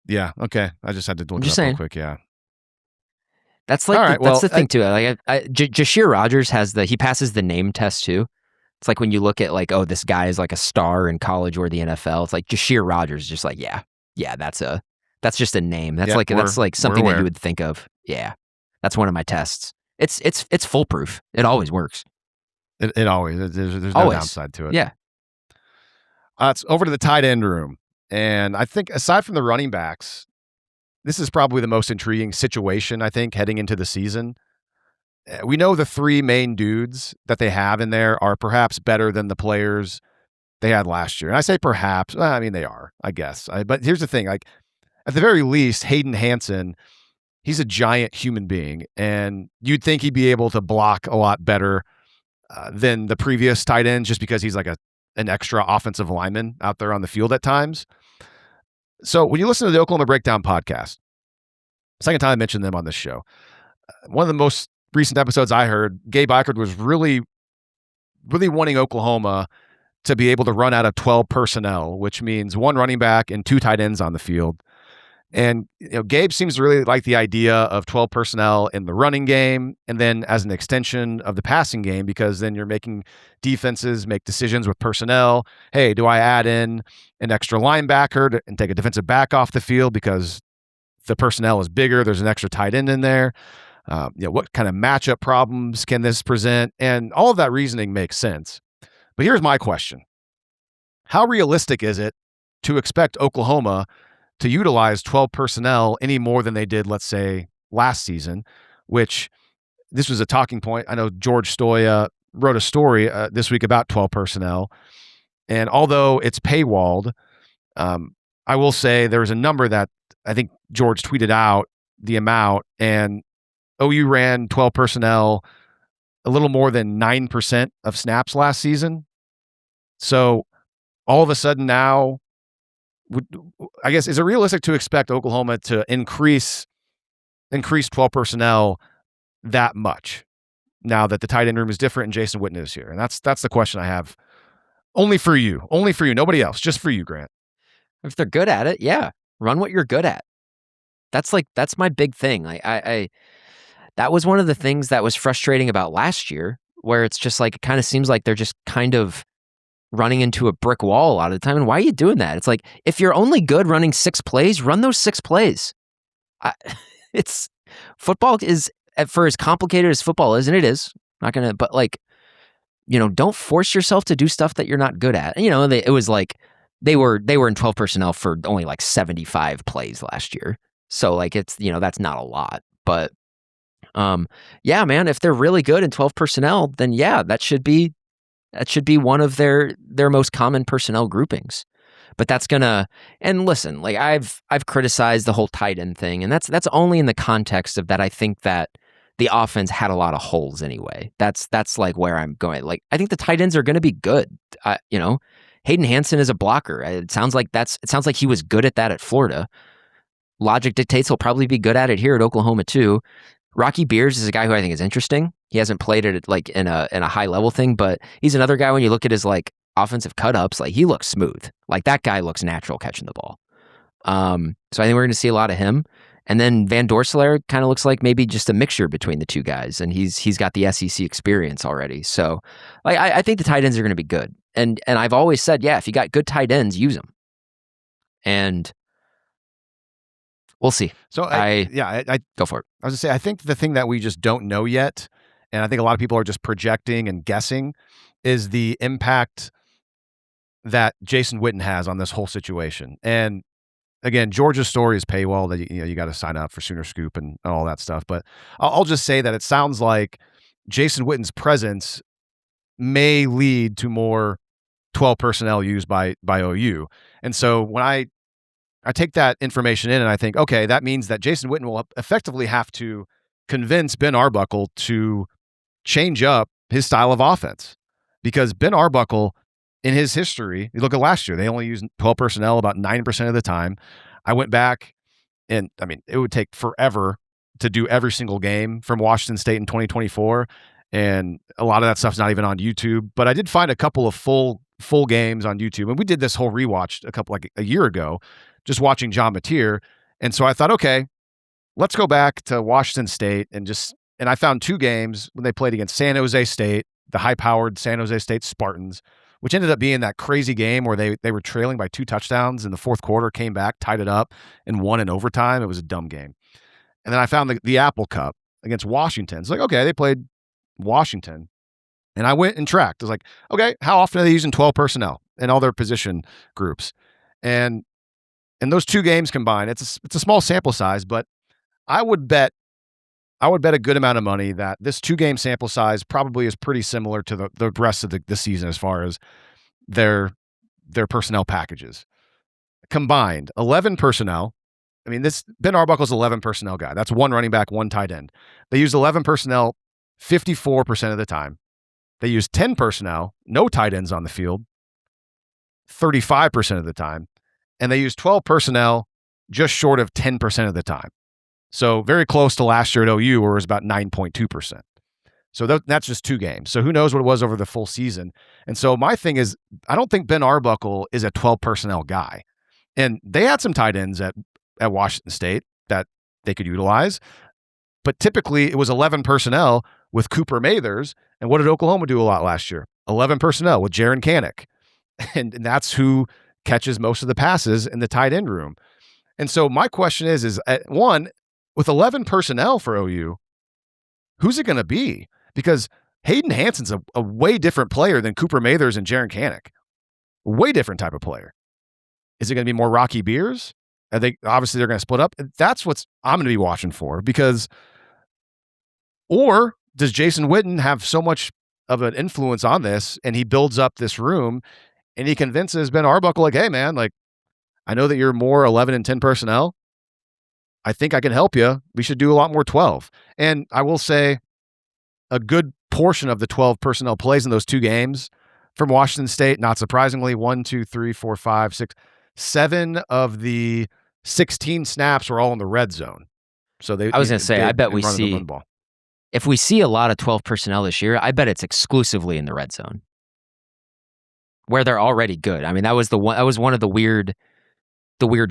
Yeah. Okay. I just had to look I'm it just up saying. real quick. Yeah. That's like All right, that's the thing too. Like Jashir Rogers he passes the name test too. It's like when you look at like, oh, this guy is like a star in college or the NFL. It's like Jashir Rogers is just like, yeah, that's just a name. That's like something that you would think of. Yeah, that's one of my tests. It's foolproof. It always works. It always there's no Always. downside to it. Yeah. It's over to the tight end room, and I think aside from the running backs, this is probably the most intriguing situation, I think, heading into the season. We know the three main dudes that they have in there are perhaps better than the players they had last year. And I say perhaps, I mean, they are, I guess. But here's the thing, like at the very least, Hayden Hansen, he's a giant human being, and you'd think he'd be able to block a lot better than the previous tight ends just because he's like an extra offensive lineman out there on the field at times. So when you listen to the Oklahoma Breakdown podcast, second time I mentioned them on this show, one of the most recent episodes I heard, Gabe Ikard was really, really wanting Oklahoma to be able to run out of 12 personnel, which means one running back and two tight ends on the field. And Gabe seems to really like the idea of 12 personnel in the running game and then as an extension of the passing game, because then you're making defenses make decisions with personnel. Hey, do I add in an extra linebacker and take a defensive back off the field because the personnel is bigger? There's an extra tight end in there. What kind of matchup problems can this present? And all of that reasoning makes sense. But here's my question. How realistic is it to expect Oklahoma to utilize 12 personnel any more than they did, let's say, last season, which this was a talking point. I know George Stoya wrote a story this week about 12 personnel. And although it's paywalled, I will say there was a number that I think George tweeted out the amount, and OU ran 12 personnel a little more than 9% of snaps last season. So all of a sudden now, I guess, is it realistic to expect Oklahoma to increase 12 personnel that much now that the tight end room is different and Jason Witten is here? And that's the question I have. Only for you, nobody else, just for you, Grant. If they're good at it, yeah, run what you're good at. That's my big thing. I that was one of the things that was frustrating about last year, where it's just like, it kind of seems like they're just kind of running into a brick wall a lot of the time. And why are you doing that? It's like, if you're only good running 6 plays, run those 6 plays. It's football is, for as complicated as football is, and it is, not gonna, but like, don't force yourself to do stuff that you're not good at. And, it was like they were in 12 personnel for only like 75 plays last year. So like, it's, that's not a lot, but yeah, man, if they're really good in 12 personnel, then yeah, that should be one of their most common personnel groupings. But that's gonna, and listen, like I've criticized the whole tight end thing, and that's only in the context of that. I think that the offense had a lot of holes anyway. That's like where I'm going. Like, I think the tight ends are going to be good. Hayden Hansen is a blocker. It sounds like he was good at that at Florida. Logic dictates he'll probably be good at it here at Oklahoma too. Rocky Beers is a guy who I think is interesting. He hasn't played it like in a high level thing, but he's another guy when you look at his like offensive cut ups, like he looks smooth. Like that guy looks natural catching the ball. So I think we're going to see a lot of him. And then Van Dorselaer kind of looks like maybe just a mixture between the two guys, and he's got the SEC experience already. So like I think the tight ends are going to be good. And I've always said, yeah, if you got good tight ends, use them. And we'll see. So I go for it. I was gonna say, I think the thing that we just don't know yet, and I think a lot of people are just projecting and guessing, is the impact that Jason Witten has on this whole situation. And again, Georgia's story is paywall, that you got to sign up for Sooner Scoop and all that stuff. But I'll just say that it sounds like Jason Witten's presence may lead to more 12 personnel used by OU. And so when I I take that information in and I think, okay, that means that Jason Witten will effectively have to convince Ben Arbuckle to change up his style of offense, because Ben Arbuckle, in his history, you look at last year, they only used 12 personnel about 9% of the time. I went back and, I mean, it would take forever to do every single game from Washington State in 2024. And a lot of that stuff's not even on YouTube, but I did find a couple of full games on YouTube. And we did this whole rewatch a year ago, just watching John Mateer. And so I thought, okay, let's go back to Washington State and I found 2 games when they played against San Jose State, the high-powered San Jose State Spartans, which ended up being that crazy game where they were trailing by 2 touchdowns in the fourth quarter, came back, tied it up, and won in overtime. It was a dumb game. And then I found the Apple Cup against Washington. It's like, okay, they played Washington. And I went and tracked. I was like, okay, how often are they using 12 personnel in all their position groups? And in those 2 games combined, it's a small sample size, but I would bet a good amount of money that this 2-game sample size probably is pretty similar to the rest of the season as far as their personnel packages. Combined, 11 personnel. I mean, Ben Arbuckle's 11 personnel guy. That's 1 running back, 1 tight end. They used 11 personnel 54% of the time. They used 10 personnel, no tight ends on the field, 35% of the time. And they used 12 personnel just short of 10% of the time. So very close to last year at OU, where it was about 9.2%. So that's just 2 games. So who knows what it was over the full season. And so my thing is, I don't think Ben Arbuckle is a 12 personnel guy. And they had some tight ends at Washington State that they could utilize. But typically it was 11 personnel with Cooper Mathers. And what did Oklahoma do a lot last year? 11 personnel with Jaren Kanak. And that's who catches most of the passes in the tight end room. And so my question is one, with 11 personnel for OU, who's it going to be? Because Hayden Hansen's a way different player than Cooper Mathers and Jaren Kanak. Way different type of player. Is it going to be more Rocky Beers? I think obviously they're going to split up. That's what I'm going to be watching for, or does Jason Witten have so much of an influence on this and he builds up this room and he convinces Ben Arbuckle, like, hey man, like, I know that you're more 11 and 10 personnel. I think I can help you. We should do a lot more 12. And I will say a good portion of the 12 personnel plays in those 2 games from Washington State, not surprisingly, 7 of the 16 snaps were all in the red zone. So I was going to say, I bet if we see a lot of 12 personnel this year, I bet it's exclusively in the red zone where they're already good. I mean, that was one of the weird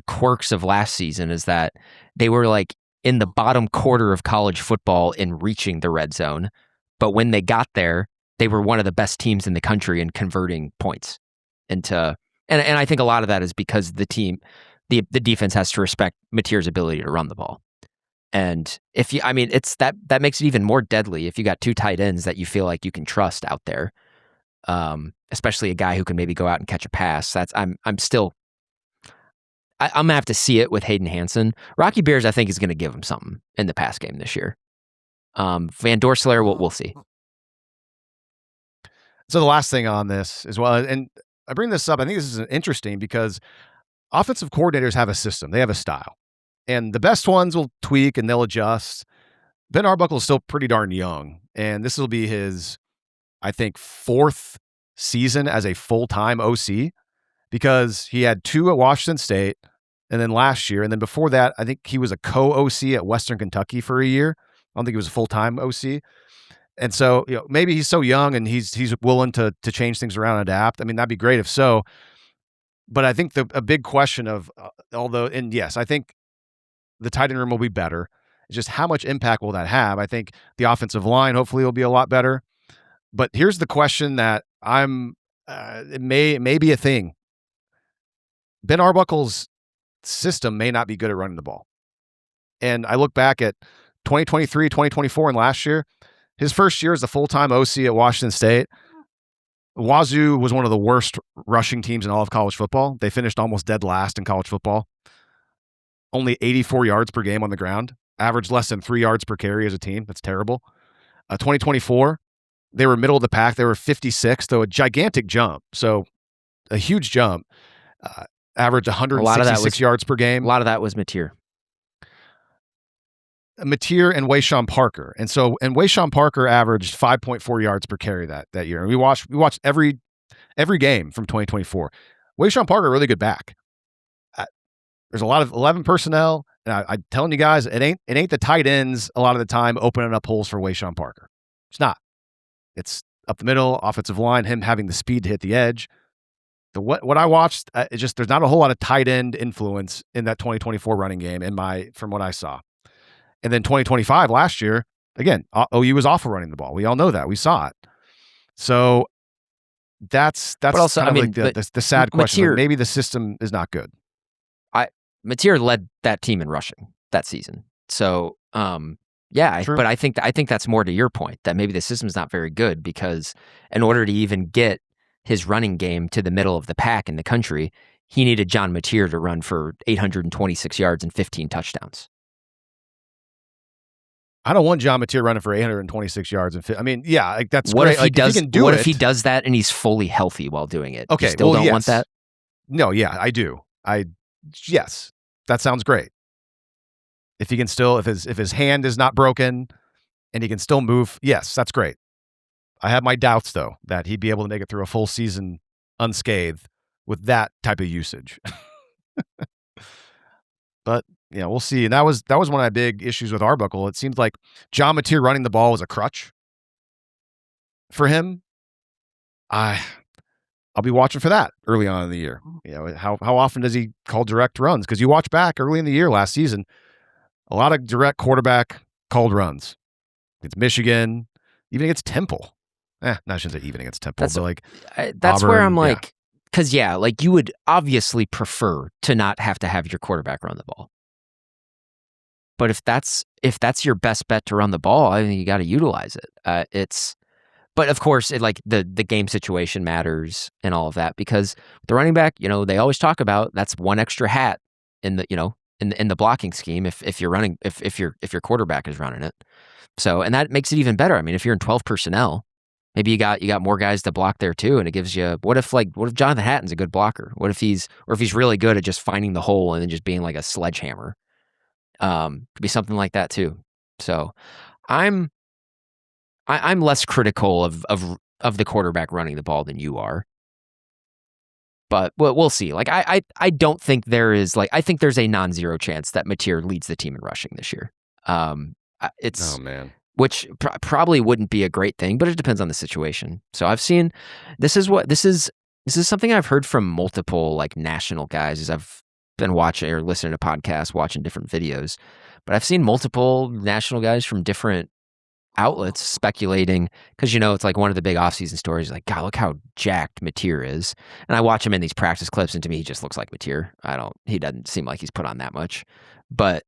quirks of last season, is that they were like in the bottom quarter of college football in reaching the red zone. But when they got there, they were one of the best teams in the country in converting points into, and I think a lot of that is because the defense has to respect Mateer's ability to run the ball. And it's that makes it even more deadly if you got 2 tight ends that you feel like you can trust out there. Especially a guy who can maybe go out and catch a pass. I'm gonna have to see it with Hayden Hansen. Rocky Beers, I think, is gonna give him something in the pass game this year. Van Dorselaer, we'll see. So the last thing on this as well, and I bring this up, I think this is interesting because offensive coordinators have a system. They have a style. And the best ones will tweak and they'll adjust. Ben Arbuckle is still pretty darn young. And this will be his, I think, 4th season as a full-time OC, because he had 2 at Washington State and then last year. And then before that, I think he was a co-OC at Western Kentucky for a year. I don't think he was a full-time OC. And so, maybe he's so young and he's willing to change things around and adapt. I mean, that'd be great if so. But I think a big question of, yes, I think the tight end room will be better. It's just how much impact will that have? I think the offensive line hopefully will be a lot better. But here's the question that it may be a thing. Ben Arbuckle's system may not be good at running the ball. And I look back at 2023, 2024, and last year, his first year as a full-time OC at Washington State, Wazoo was one of the worst rushing teams in all of college football. They finished almost dead last in college football. Only 84 yards per game on the ground, averaged less than 3 yards per carry as a team. That's terrible. 2024, they were middle of the pack. They were 56th, though a gigantic jump. So a huge jump. averaged 166 yards per game. A lot of that was Mateer. Mateer and Wayshawn Parker. And Wayshawn Parker averaged 5.4 yards per carry that year. And we watched every game from 2024. Wayshawn Parker, really good back. There's a lot of 11 personnel. And I'm telling you guys, it ain't the tight ends a lot of the time opening up holes for Wayshawn Parker. It's not. It's up the middle, offensive line, him having the speed to hit the edge. What I watched, it's just there's not a whole lot of tight end influence in that 2024 running game from what I saw. And then 2025 last year, again, OU was awful running the ball. We all know that. We saw it. So that's also, kind of like the sad question. Like maybe the system is not good. Mateer led that team in rushing that season. So but I think that's more to your point, that maybe the system's not very good, because in order to even get his running game to the middle of the pack in the country, he needed John Mateer to run for 826 yards and 15 touchdowns. I don't want John Mateer running for 826 yards and that's what great. If he does? If he can do what it, if he does that and he's fully healthy while doing it? Okay, you still don't want that? No, yeah, I do. Yes, that sounds great. If he can still, if his hand is not broken and he can still move, yes, that's great. I have my doubts though that he'd be able to make it through a full season unscathed with that type of usage. But we'll see. And that was one of my big issues with Arbuckle. It seems like John Mateer running the ball was a crutch for him. I'll be watching for that early on in the year. How often does he call direct runs? Because you watch back early in the year last season, a lot of direct quarterback called runs. It's Michigan, even against Temple. I shouldn't say even against Temple, but that's Auburn, where I'm like, because you would obviously prefer to not have to have your quarterback run the ball. But if that's your best bet to run the ball, I think you got to utilize it. But of course, the game situation matters and all of that, because the running back, they always talk about that's one extra hat in the in the blocking scheme if you're running if your quarterback is running it. So, and that makes it even better. I mean, if you're in 12 personnel, maybe you got more guys to block there too, and it gives you what if Jonathan Hatton's a good blocker? What if he's really good at just finding the hole and then just being like a sledgehammer? Could be something like that too. So, I'm less critical of the quarterback running the ball than you are. But we'll see. I don't think there is I think there's a non-zero chance that Mateer leads the team in rushing this year. It's which probably wouldn't be a great thing, but it depends on the situation. So I've seen this is something I've heard from multiple national guys as I've been watching or listening to podcasts, watching different videos. But I've seen multiple national guys from different outlets speculating, because it's one of the big offseason stories, God, look how jacked Mateer is. And I watch him in these practice clips, and to me he just looks like Mateer. He doesn't seem like he's put on that much. But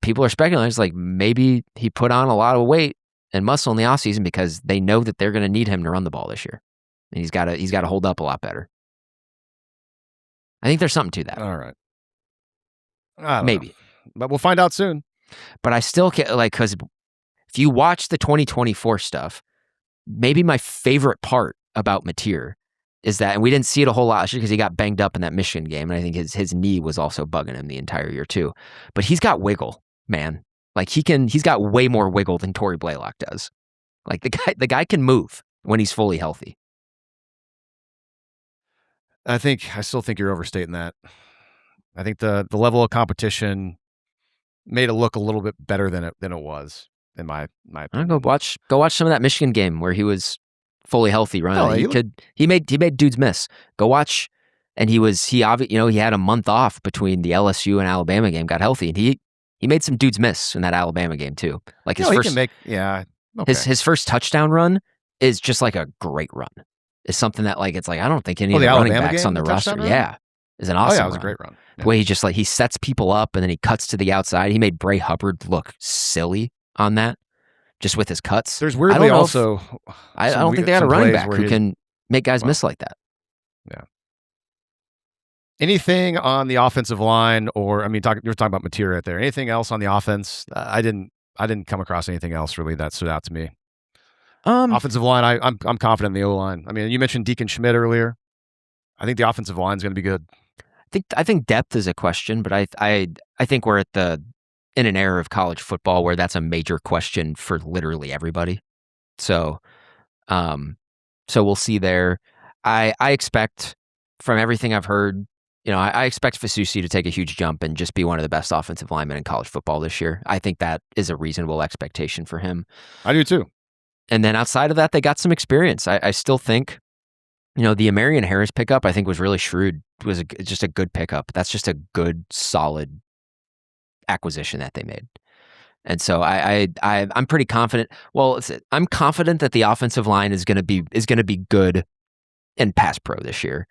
people are speculating, it's maybe he put on a lot of weight and muscle in the offseason because they know that they're going to need him to run the ball this year. And he's got to hold up a lot better. I think there's something to that. All right. Maybe. Know. But we'll find out soon. But I still can't, because if you watch the 2024 stuff, maybe my favorite part about Mateer is that, and we didn't see it a whole lot because he got banged up in that Michigan game, and I think his knee was also bugging him the entire year too. But he's got wiggle, man. He's got way more wiggle than Tory Blaylock does. The guy can move when he's fully healthy. I still think you're overstating that. I think the level of competition made it look a little bit better than it was, in my opinion. Go watch some of that Michigan game where he was fully healthy running. He made dudes miss. Go watch, and he had a month off between the LSU and Alabama game, got healthy, and he made some dudes miss in that Alabama game too. His first touchdown run is just a great run. It's something that I don't think any of the running backs on the roster. Yeah. Is an awesome run. It was a great run. Yeah. The way he sets people up and then he cuts to the outside. He made Bray Hubbard look silly on that, just with his cuts. There's weirdly also I don't think they got a running back who can make guys miss like that. Yeah. Anything on the offensive line, or you're talking about Mateer right there. Anything else on the offense? I didn't come across anything else really that stood out to me. Offensive line, I'm confident in the O-line. You mentioned Deacon Schmitt earlier. I think the offensive line is going to be good. think depth is a question, but I think we're in an era of college football where that's a major question for literally everybody. So, we'll see there. I expect, from everything I've heard, I expect Fasusi to take a huge jump and just be one of the best offensive linemen in college football this year. I think that is a reasonable expectation for him. I do too. And then outside of that, they got some experience. I still think, the Amarian Harris pickup, I think, was really shrewd. It was just a good pickup. That's just a good, solid acquisition that they made. And so I'm pretty confident. Well, I'm confident that the offensive line is going to be good in pass pro this year.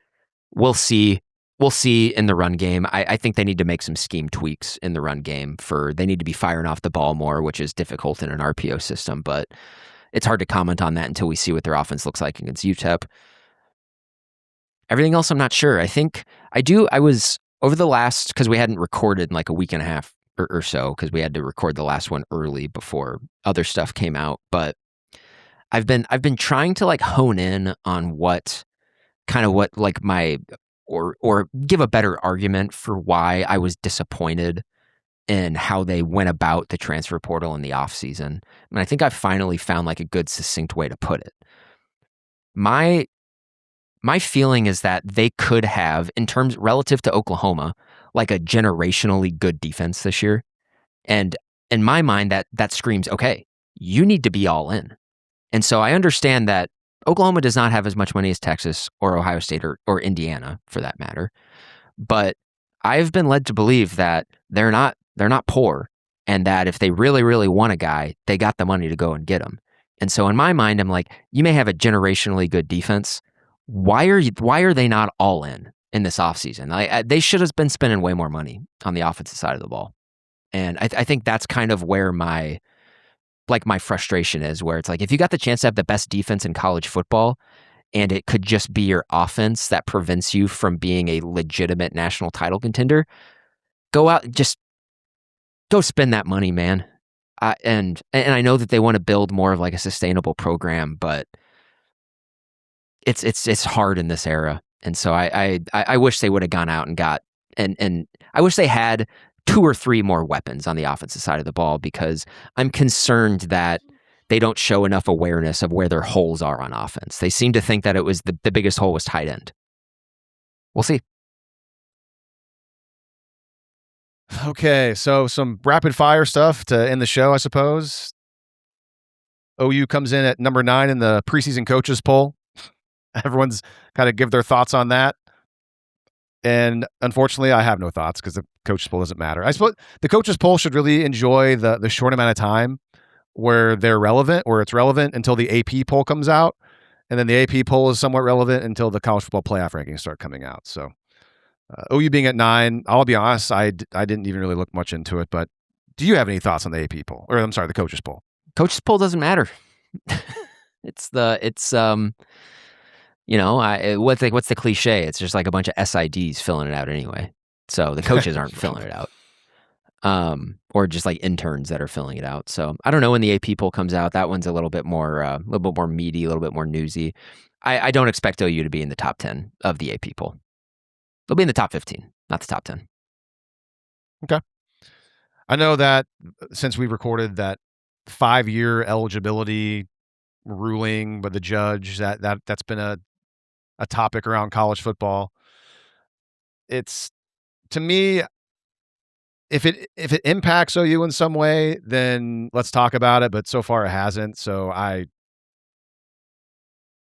We'll see. We'll see in the run game. I think they need to make some scheme tweaks in the run game. They need to be firing off the ball more, which is difficult in an RPO system, but it's hard to comment on that until we see what their offense looks like against UTEP. Everything else, I'm not sure. I was over the last, because we hadn't recorded in like a week and a half or so, because we had to record the last one early before other stuff came out. But I've been trying to like hone in on what like my or give a better argument for why I was disappointed in how they went about the transfer portal in the offseason. And I think I finally found like a good succinct way to put it. My feeling is that they could have, in terms relative to Oklahoma, like a generationally good defense this year. And in my mind, that screams, okay, you need to be all in. And so I understand that Oklahoma does not have as much money as Texas or Ohio State or Indiana, for that matter. But I've been led to believe that they're not poor, and that if they really, really want a guy, they got the money to go and get him. And so in my mind, I'm like, you may have a generationally good defense. Why are they not all in this offseason? They should have been spending way more money on the offensive side of the ball. And I think that's kind of where my frustration is, where it's like, if you got the chance to have the best defense in college football and it could just be your offense that prevents you from being a legitimate national title contender, go out, just go spend that money, man. And I know that they want to build more of like a sustainable program, but it's hard in this era. And so I wish they would have gone out and got, and I wish they had 2 or 3 more weapons on the offensive side of the ball, because I'm concerned that they don't show enough awareness of where their holes are on offense. They seem to think that it was the biggest hole was tight end. We'll see. Okay, so some rapid fire stuff to end the show, I suppose. OU comes in at number 9 in the preseason coaches poll. Everyone's kind of give their thoughts on that. And unfortunately, I have no thoughts because the coaches poll doesn't matter. I suppose the coaches poll should really enjoy the short amount of time where they're relevant, where it's relevant until the AP poll comes out. And then the AP poll is somewhat relevant until the college football playoff rankings start coming out. So OU being at 9, I'll be honest, I didn't even really look much into it. But do you have any thoughts on the AP poll? Or I'm sorry, the coaches poll? Coaches poll doesn't matter. What's the cliche? It's just like a bunch of SIDs filling it out anyway. So the coaches aren't filling it out. Or just like interns that are filling it out. So I don't know when the AP poll comes out. That one's a little bit more meaty, a little bit more newsy. I don't expect OU to be in the top 10 of the AP poll. They'll be in the top 15, not the top 10. Okay. I know that since we recorded that 5-year eligibility ruling by the judge, that's been a topic around college football. It's, to me, if it impacts OU in some way, then let's talk about it. But so far it hasn't. So I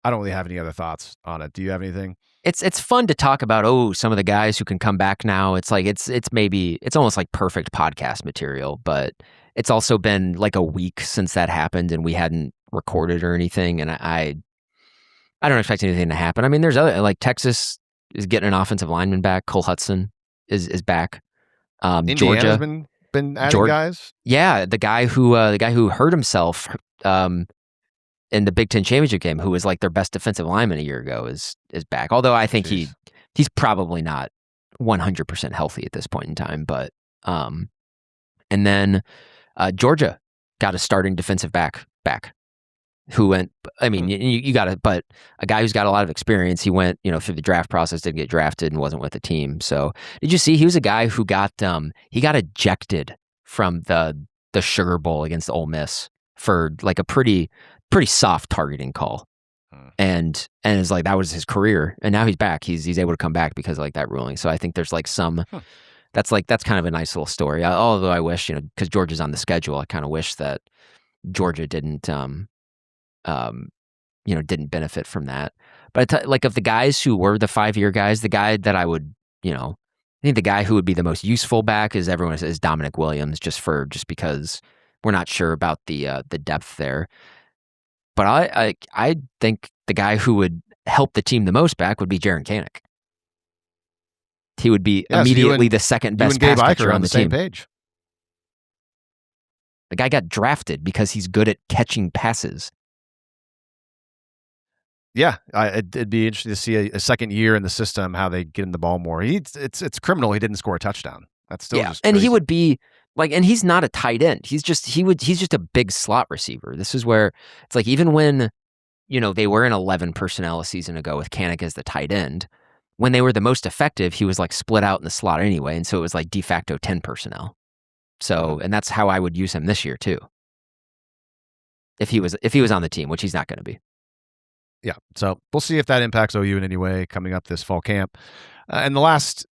don't really have any other thoughts on it. Do you have anything? It's fun to talk about, some of the guys who can come back now. It's like it's almost like perfect podcast material, but it's also been like a week since that happened and we hadn't recorded or anything. And I don't expect anything to happen. I mean, there's other, like Texas is getting an offensive lineman back. Cole Hudson is back. Indiana's Georgia been adding guys. Yeah, the guy who hurt himself in the Big Ten championship game, who was like their best defensive lineman a year ago, is back. Although I think he's probably not 100% healthy at this point in time. But and then Georgia got a starting defensive back. who went, I mean, you got to, but a guy who's got a lot of experience, he went, through the draft process, didn't get drafted and wasn't with the team. So did you see, he was a guy who got ejected from the Sugar Bowl against Ole Miss for like a pretty soft targeting call. And it's like, that was his career. And now he's back. He's able to come back because of like that ruling. So I think there's like that's kind of a nice little story. Although I wish, because Georgia's on the schedule, I kind of wish that Georgia didn't benefit from that. But like of the guys who were the 5-year guys, the guy that I would, I think the guy who would be the most useful back is Dominic Williams, just because we're not sure about the depth there. But I think the guy who would help the team the most back would be Jaren Kanak. He would be immediately the second best pass catcher on the team. Same page. The guy got drafted because he's good at catching passes. Yeah, it'd be interesting to see a second year in the system, how they get him the ball more. It's criminal he didn't score a touchdown. That's still just crazy. And he would be like, and he's not a tight end. He's just a big slot receiver. This is where it's like, even when they were in 11 personnel a season ago with Kanak as the tight end, when they were the most effective, he was like split out in the slot anyway, and so it was like de facto 10 personnel. So, and that's how I would use him this year too. If he was on the team, which he's not going to be. Yeah, so we'll see if that impacts OU in any way coming up this fall camp. And the last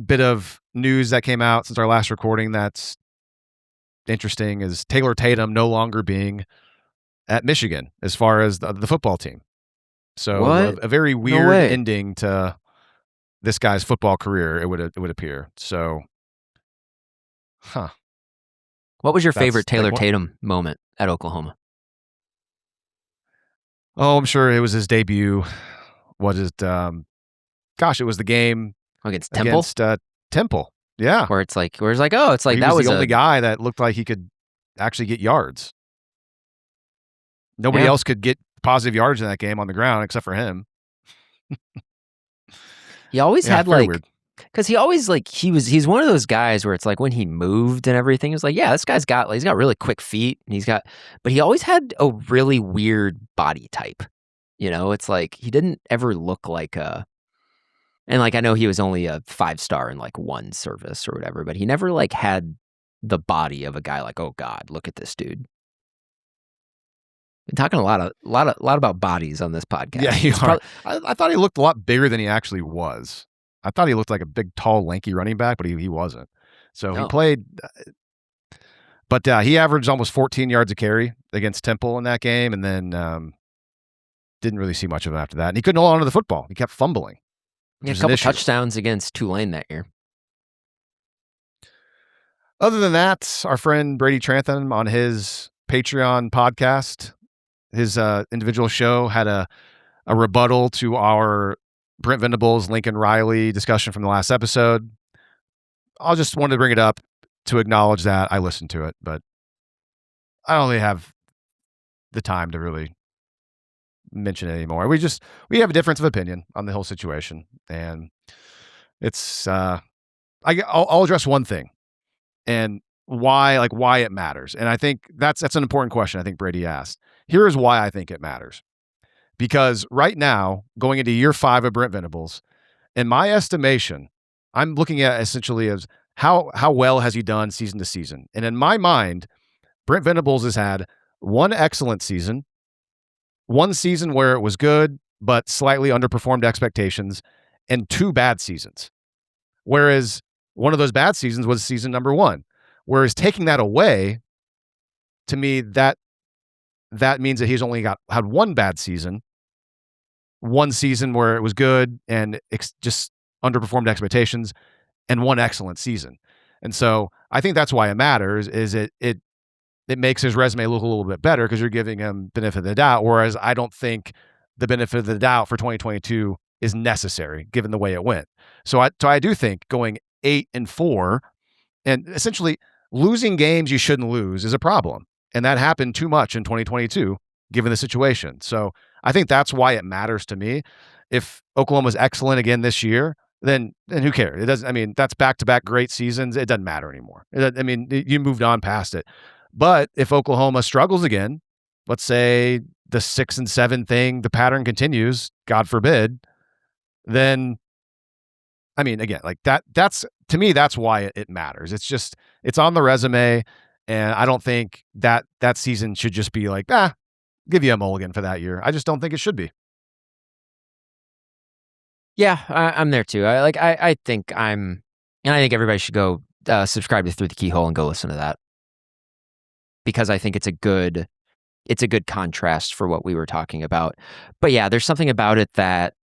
bit of news that came out since our last recording that's interesting is Taylor Tatum no longer being at Michigan as far as the football team. So a very weird ending to this guy's football career, it would appear. So, What was your favorite Taylor Tatum moment at Oklahoma? Oh, I'm sure it was his debut. What is it? It was the game against Temple. Temple, yeah. Where it's like, that was the only guy that looked like he could actually get yards. Nobody else could get positive yards in that game on the ground except for him. He always had because he always he's one of those guys where it's like when he moved and everything, it's like, yeah, this guy's got he's got really quick feet and but he always had a really weird body type. It's like he didn't ever look like and like I know he was only a 5-star in like one service or whatever, but he never had the body of a guy like, oh God, look at this dude. Been talking a lot about bodies on this podcast. Yeah, you are. I thought he looked a lot bigger than he actually was. I thought he looked like a big, tall, lanky running back, but he wasn't. So he played, but he averaged almost 14 yards a carry against Temple in that game, and then didn't really see much of him after that. And he couldn't hold on to the football. He kept fumbling. A couple touchdowns against Tulane that year. Other than that, our friend Brady Trantham on his Patreon podcast, his individual show, had a rebuttal to our Brent Venables, Lincoln Riley discussion from the last episode. I just wanted to bring it up to acknowledge that I listened to it, but I don't really have the time to really mention it anymore. We have a difference of opinion on the whole situation, and it's I'll address one thing and why it matters. And I think that's an important question I think Brady asked. Here is why I think it matters. Because right now, going into year 5 of Brent Venables, in my estimation, I'm looking at essentially as how well has he done season to season. And in my mind, Brent Venables has had one excellent season, one season where it was good, but slightly underperformed expectations, and 2 bad seasons. Whereas one of those bad seasons was season number 1. Whereas taking that away, to me, that means that he's only had one bad season, one season where it was good and just underperformed expectations, and one excellent season. And so I think that's why it matters, is it makes his resume look a little bit better because you're giving him benefit of the doubt, whereas I don't think the benefit of the doubt for 2022 is necessary given the way it went. So I do think going 8-4 and essentially losing games you shouldn't lose is a problem. And that happened too much in 2022, given the situation. So I think that's why it matters to me. If Oklahoma's excellent again this year, then who cares? It doesn't. I mean, that's back-to-back great seasons. It doesn't matter anymore. I mean, you moved on past it. But if Oklahoma struggles again, let's say the 6-7 thing, the pattern continues, God forbid, then, I mean, again, like that's to me, that's why it matters. It's on the resume, and I don't think that season should just be like, give you a mulligan for that year. I just don't think it should be. Yeah, I'm there too. I think everybody should go subscribe to Through the Keyhole and go listen to that, because I think it's a good contrast for what we were talking about. But yeah, there's something about it that,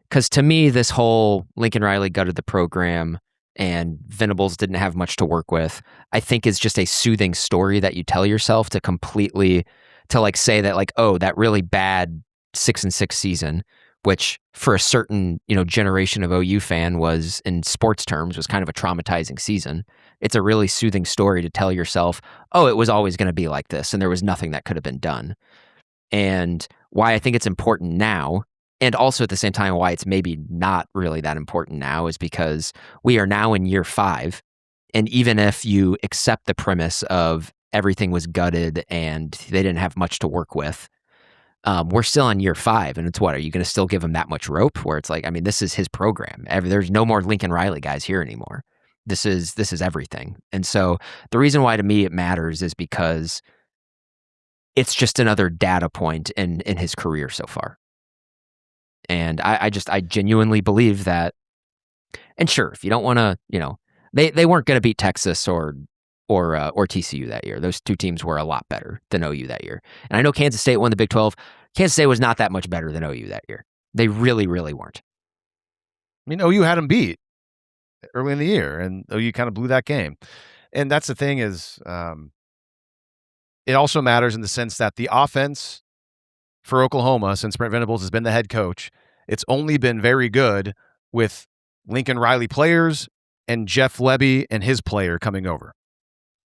because to me, this whole Lincoln Riley gutted the program and Venables didn't have much to work with, I think is just a soothing story that you tell yourself to like say that, like, oh, that really bad 6-6 season, which for a certain, generation of OU fan was, in sports terms, was kind of a traumatizing season. It's a really soothing story to tell yourself, oh, it was always going to be like this, and there was nothing that could have been done. And why I think it's important now, and also at the same time why it's maybe not really that important now, is because we are now in year 5. And even if you accept the premise of everything was gutted and they didn't have much to work with, we're still in year 5, and it's what, are you going to still give him that much rope? Where it's like, I mean, this is his program. There's no more Lincoln Riley guys here anymore. This is everything. And so the reason why to me it matters is because it's just another data point in his career so far. And I genuinely believe that. And sure, if you don't want to, they weren't going to beat Texas or TCU that year. Those two teams were a lot better than OU that year. And I know Kansas State won the Big 12. Kansas State was not that much better than OU that year. They really, really weren't. I mean, OU had them beat early in the year, and OU kind of blew that game. And that's the thing is, it also matters in the sense that the offense for Oklahoma, since Brent Venables has been the head coach, it's only been very good with Lincoln Riley players and Jeff Lebby and his player coming over.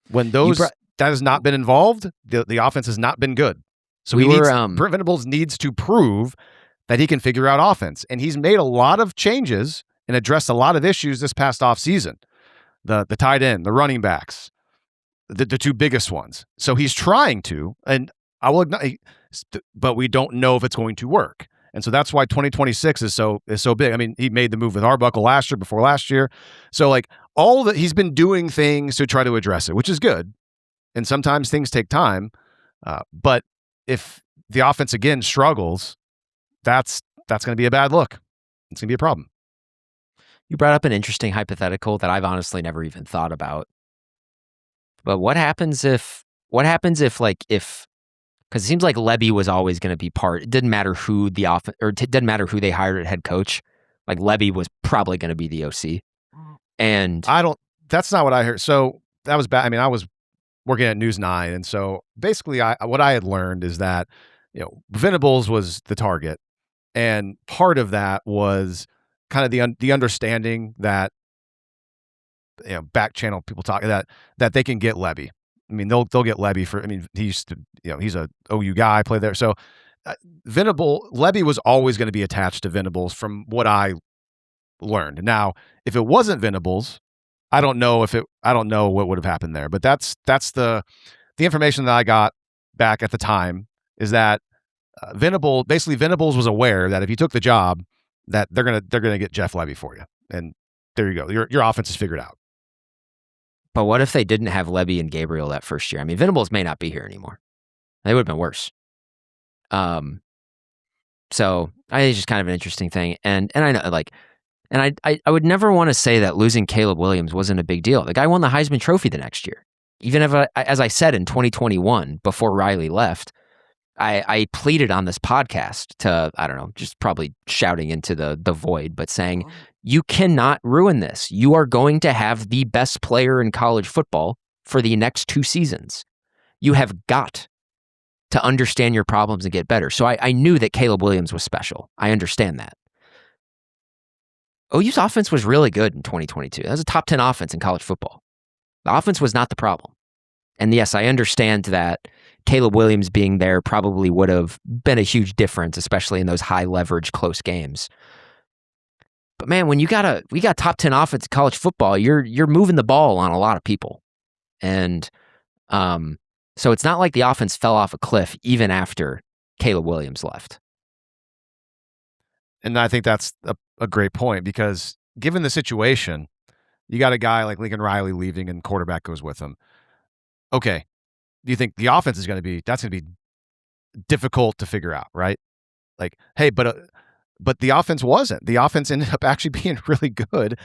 When that has not been involved, the offense has not been good. So Brent Venables needs to prove that he can figure out offense. And he's made a lot of changes and addressed a lot of issues this past offseason. The tight end, the running backs, the two biggest ones. So he's trying to, and I will acknowledge, but we don't know if it's going to work. And so that's why 2026 is so big. I mean, he made the move with Arbuckle before last year. So like all that, he's been doing things to try to address it, which is good. And sometimes things take time. But if the offense again struggles, that's going to be a bad look. It's going to be a problem. You brought up an interesting hypothetical that I've honestly never even thought about. But what happens if because it seems like Lebby was always going to be part. It didn't matter who it didn't matter who they hired at head coach. Like Lebby was probably going to be the OC. And that's not what I heard. So that was bad. I mean, I was working at News 9. And so basically what I had learned is that, Venables was the target. And part of that was kind of the understanding that, back channel people talk that they can get Lebby. I mean, they'll get Lebby for. I mean, he used to, he's a OU guy, played there. So, Lebby was always going to be attached to Venables, from what I learned. Now, if it wasn't Venables, I don't know what would have happened there. But that's the information that I got back at the time, is that Venables was aware that if you took the job, that they're gonna get Jeff Lebby for you, and there you go. Your offense is figured out. But what if they didn't have Lebby and Gabriel that first year? I mean, Venables may not be here anymore. They would have been worse. So I think it's just kind of an interesting thing. And I know, I would never want to say that losing Caleb Williams wasn't a big deal. The guy won the Heisman Trophy the next year. Even if, as I said in 2021, before Riley left, I pleaded on this podcast to, I don't know, just probably shouting into the void, but saying, you cannot ruin this. You are going to have the best player in college football for the next 2 seasons. You have got to understand your problems and get better. So I knew that Caleb Williams was special. I understand that. OU's offense was really good in 2022. That was a top 10 offense in college football. The offense was not the problem. And yes, I understand that Caleb Williams being there probably would have been a huge difference, especially in those high leverage close games. But man, when we got top 10 offense in college football, you're moving the ball on a lot of people. And so it's not like the offense fell off a cliff even after Caleb Williams left. And I think that's a great point, because given the situation, you got a guy like Lincoln Riley leaving and quarterback goes with him. Okay. Do you think the offense is going to be difficult to figure out, right? Like, hey, but the offense wasn't. The offense ended up actually being really good.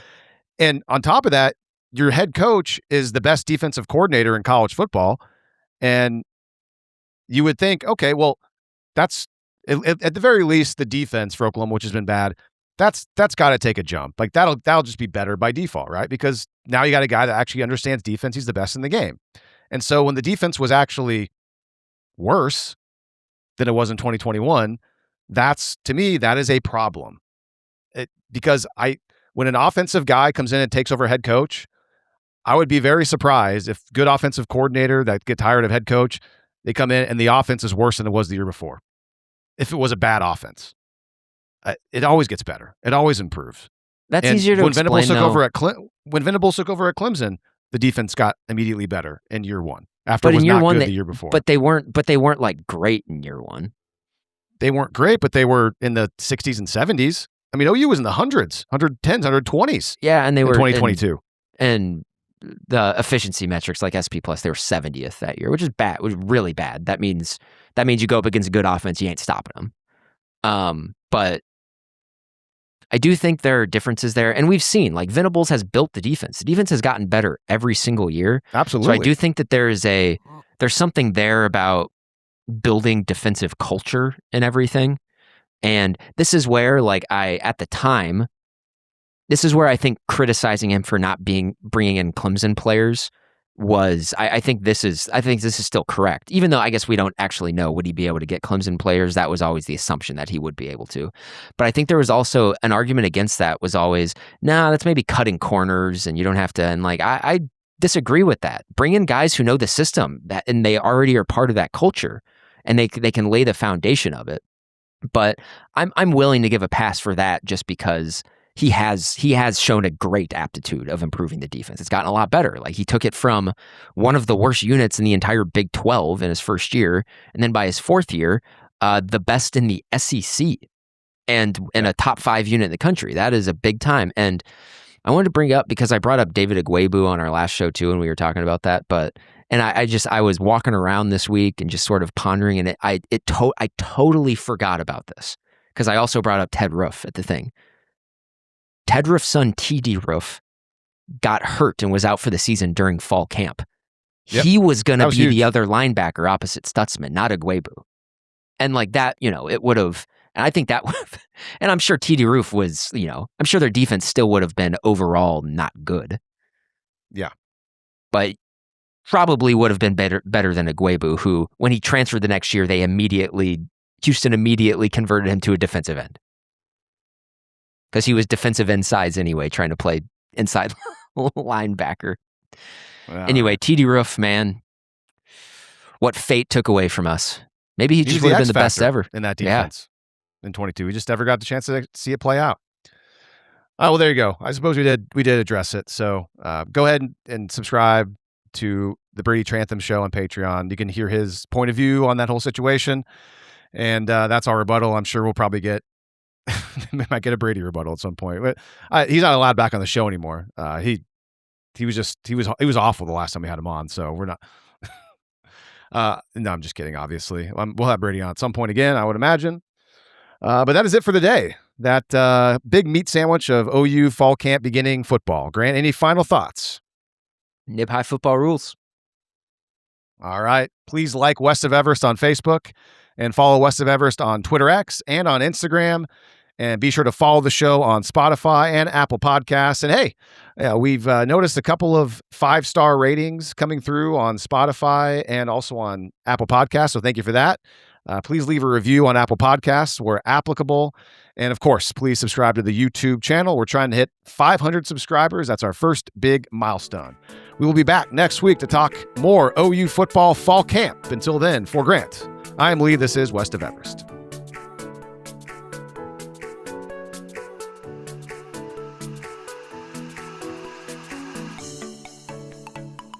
And on top of that, your head coach is the best defensive coordinator in college football. And you would think, okay, well, that's at the very least the defense for Oklahoma, which has been bad. That's got to take a jump. Like that'll just be better by default, right? Because now you got a guy that actually understands defense. He's the best in the game. And so when the defense was actually worse than it was in 2021, to me, that is a problem. Because when an offensive guy comes in and takes over head coach, I would be very surprised if good offensive coordinator that get tired of head coach, they come in and the offense is worse than it was the year before. If it was a bad offense, it always gets better. It always improves. That's easier to explain. When Venables took over at Clemson, the defense got immediately better in year one. After it was not good the year before. But they weren't like great in year one. They weren't great, but they were in the 60s and 70s. I mean, OU was in the hundreds, 110s, 120s. Yeah, and they were in 2022. And the efficiency metrics like SP Plus, they were 70th that year, which is bad. It was really bad. That means you go up against a good offense, you ain't stopping them. But I do think there are differences there, and we've seen like Venables has built the defense. The defense has gotten better every single year. Absolutely. So I do think that there's something there about building defensive culture and everything. And this is where this is where I think criticizing him for not bringing in Clemson players was, I think this is still correct. Even though I guess we don't actually know, would he be able to get Clemson players? That was always the assumption that he would be able to. But I think there was also an argument against that was always, that's maybe cutting corners and you don't have to. And like, I disagree with that. Bring in guys who know the system and they already are part of that culture and they can lay the foundation of it. But I'm willing to give a pass for that just because he has shown a great aptitude of improving the defense. It's gotten a lot better. Like he took it from one of the worst units in the entire Big 12 in his first year, and then by his fourth year, the best in the SEC and in a top 5 unit in the country. That is a big time. And I wanted to bring up, because I brought up David Igwebu on our last show too, and we were talking about that. I was walking around this week and just sort of pondering, and I totally forgot about this because I also brought up Ted Roof at the thing. Ted Roof's son, T.D. Roof, got hurt and was out for the season during fall camp. Yep. He was going to be the other linebacker opposite Stutzman, not Igwebu. And like that, it would have, and I think that would have, and I'm sure T.D. Roof was, I'm sure their defense still would have been overall not good. Yeah. But probably would have been better than Igwebu, who, when he transferred the next year, Houston immediately converted him to a defensive end. Because he was defensive end size anyway, trying to play inside linebacker. Wow. Anyway, T.D. Roof, man, what fate took away from us. Maybe he just would have been the best ever in that defense in 22. We just never got the chance to see it play out. Oh, well, there you go. I suppose we did address it. So go ahead and subscribe to the Brady Trantham show on Patreon. You can hear his point of view on that whole situation. And that's our rebuttal. I'm sure we'll probably we might get a Brady rebuttal at some point, but he's not allowed back on the show anymore. He was awful the last time we had him on, so we're not. No, I'm just kidding. Obviously, we'll have Brady on at some point again, I would imagine. But that is it for the day. That big meat sandwich of OU fall camp beginning football. Grant, any final thoughts? Nib High football rules. All right. Please like West of Everest on Facebook and follow West of Everest on Twitter X and on Instagram. And be sure to follow the show on Spotify and Apple Podcasts. And hey, we've noticed a couple of 5-star ratings coming through on Spotify and also on Apple Podcasts. So thank you for that. Please leave a review on Apple Podcasts where applicable. And of course, please subscribe to the YouTube channel. We're trying to hit 500 subscribers. That's our first big milestone. We will be back next week to talk more OU football fall camp. Until then, for Grant, I am Lee. This is West of Everest.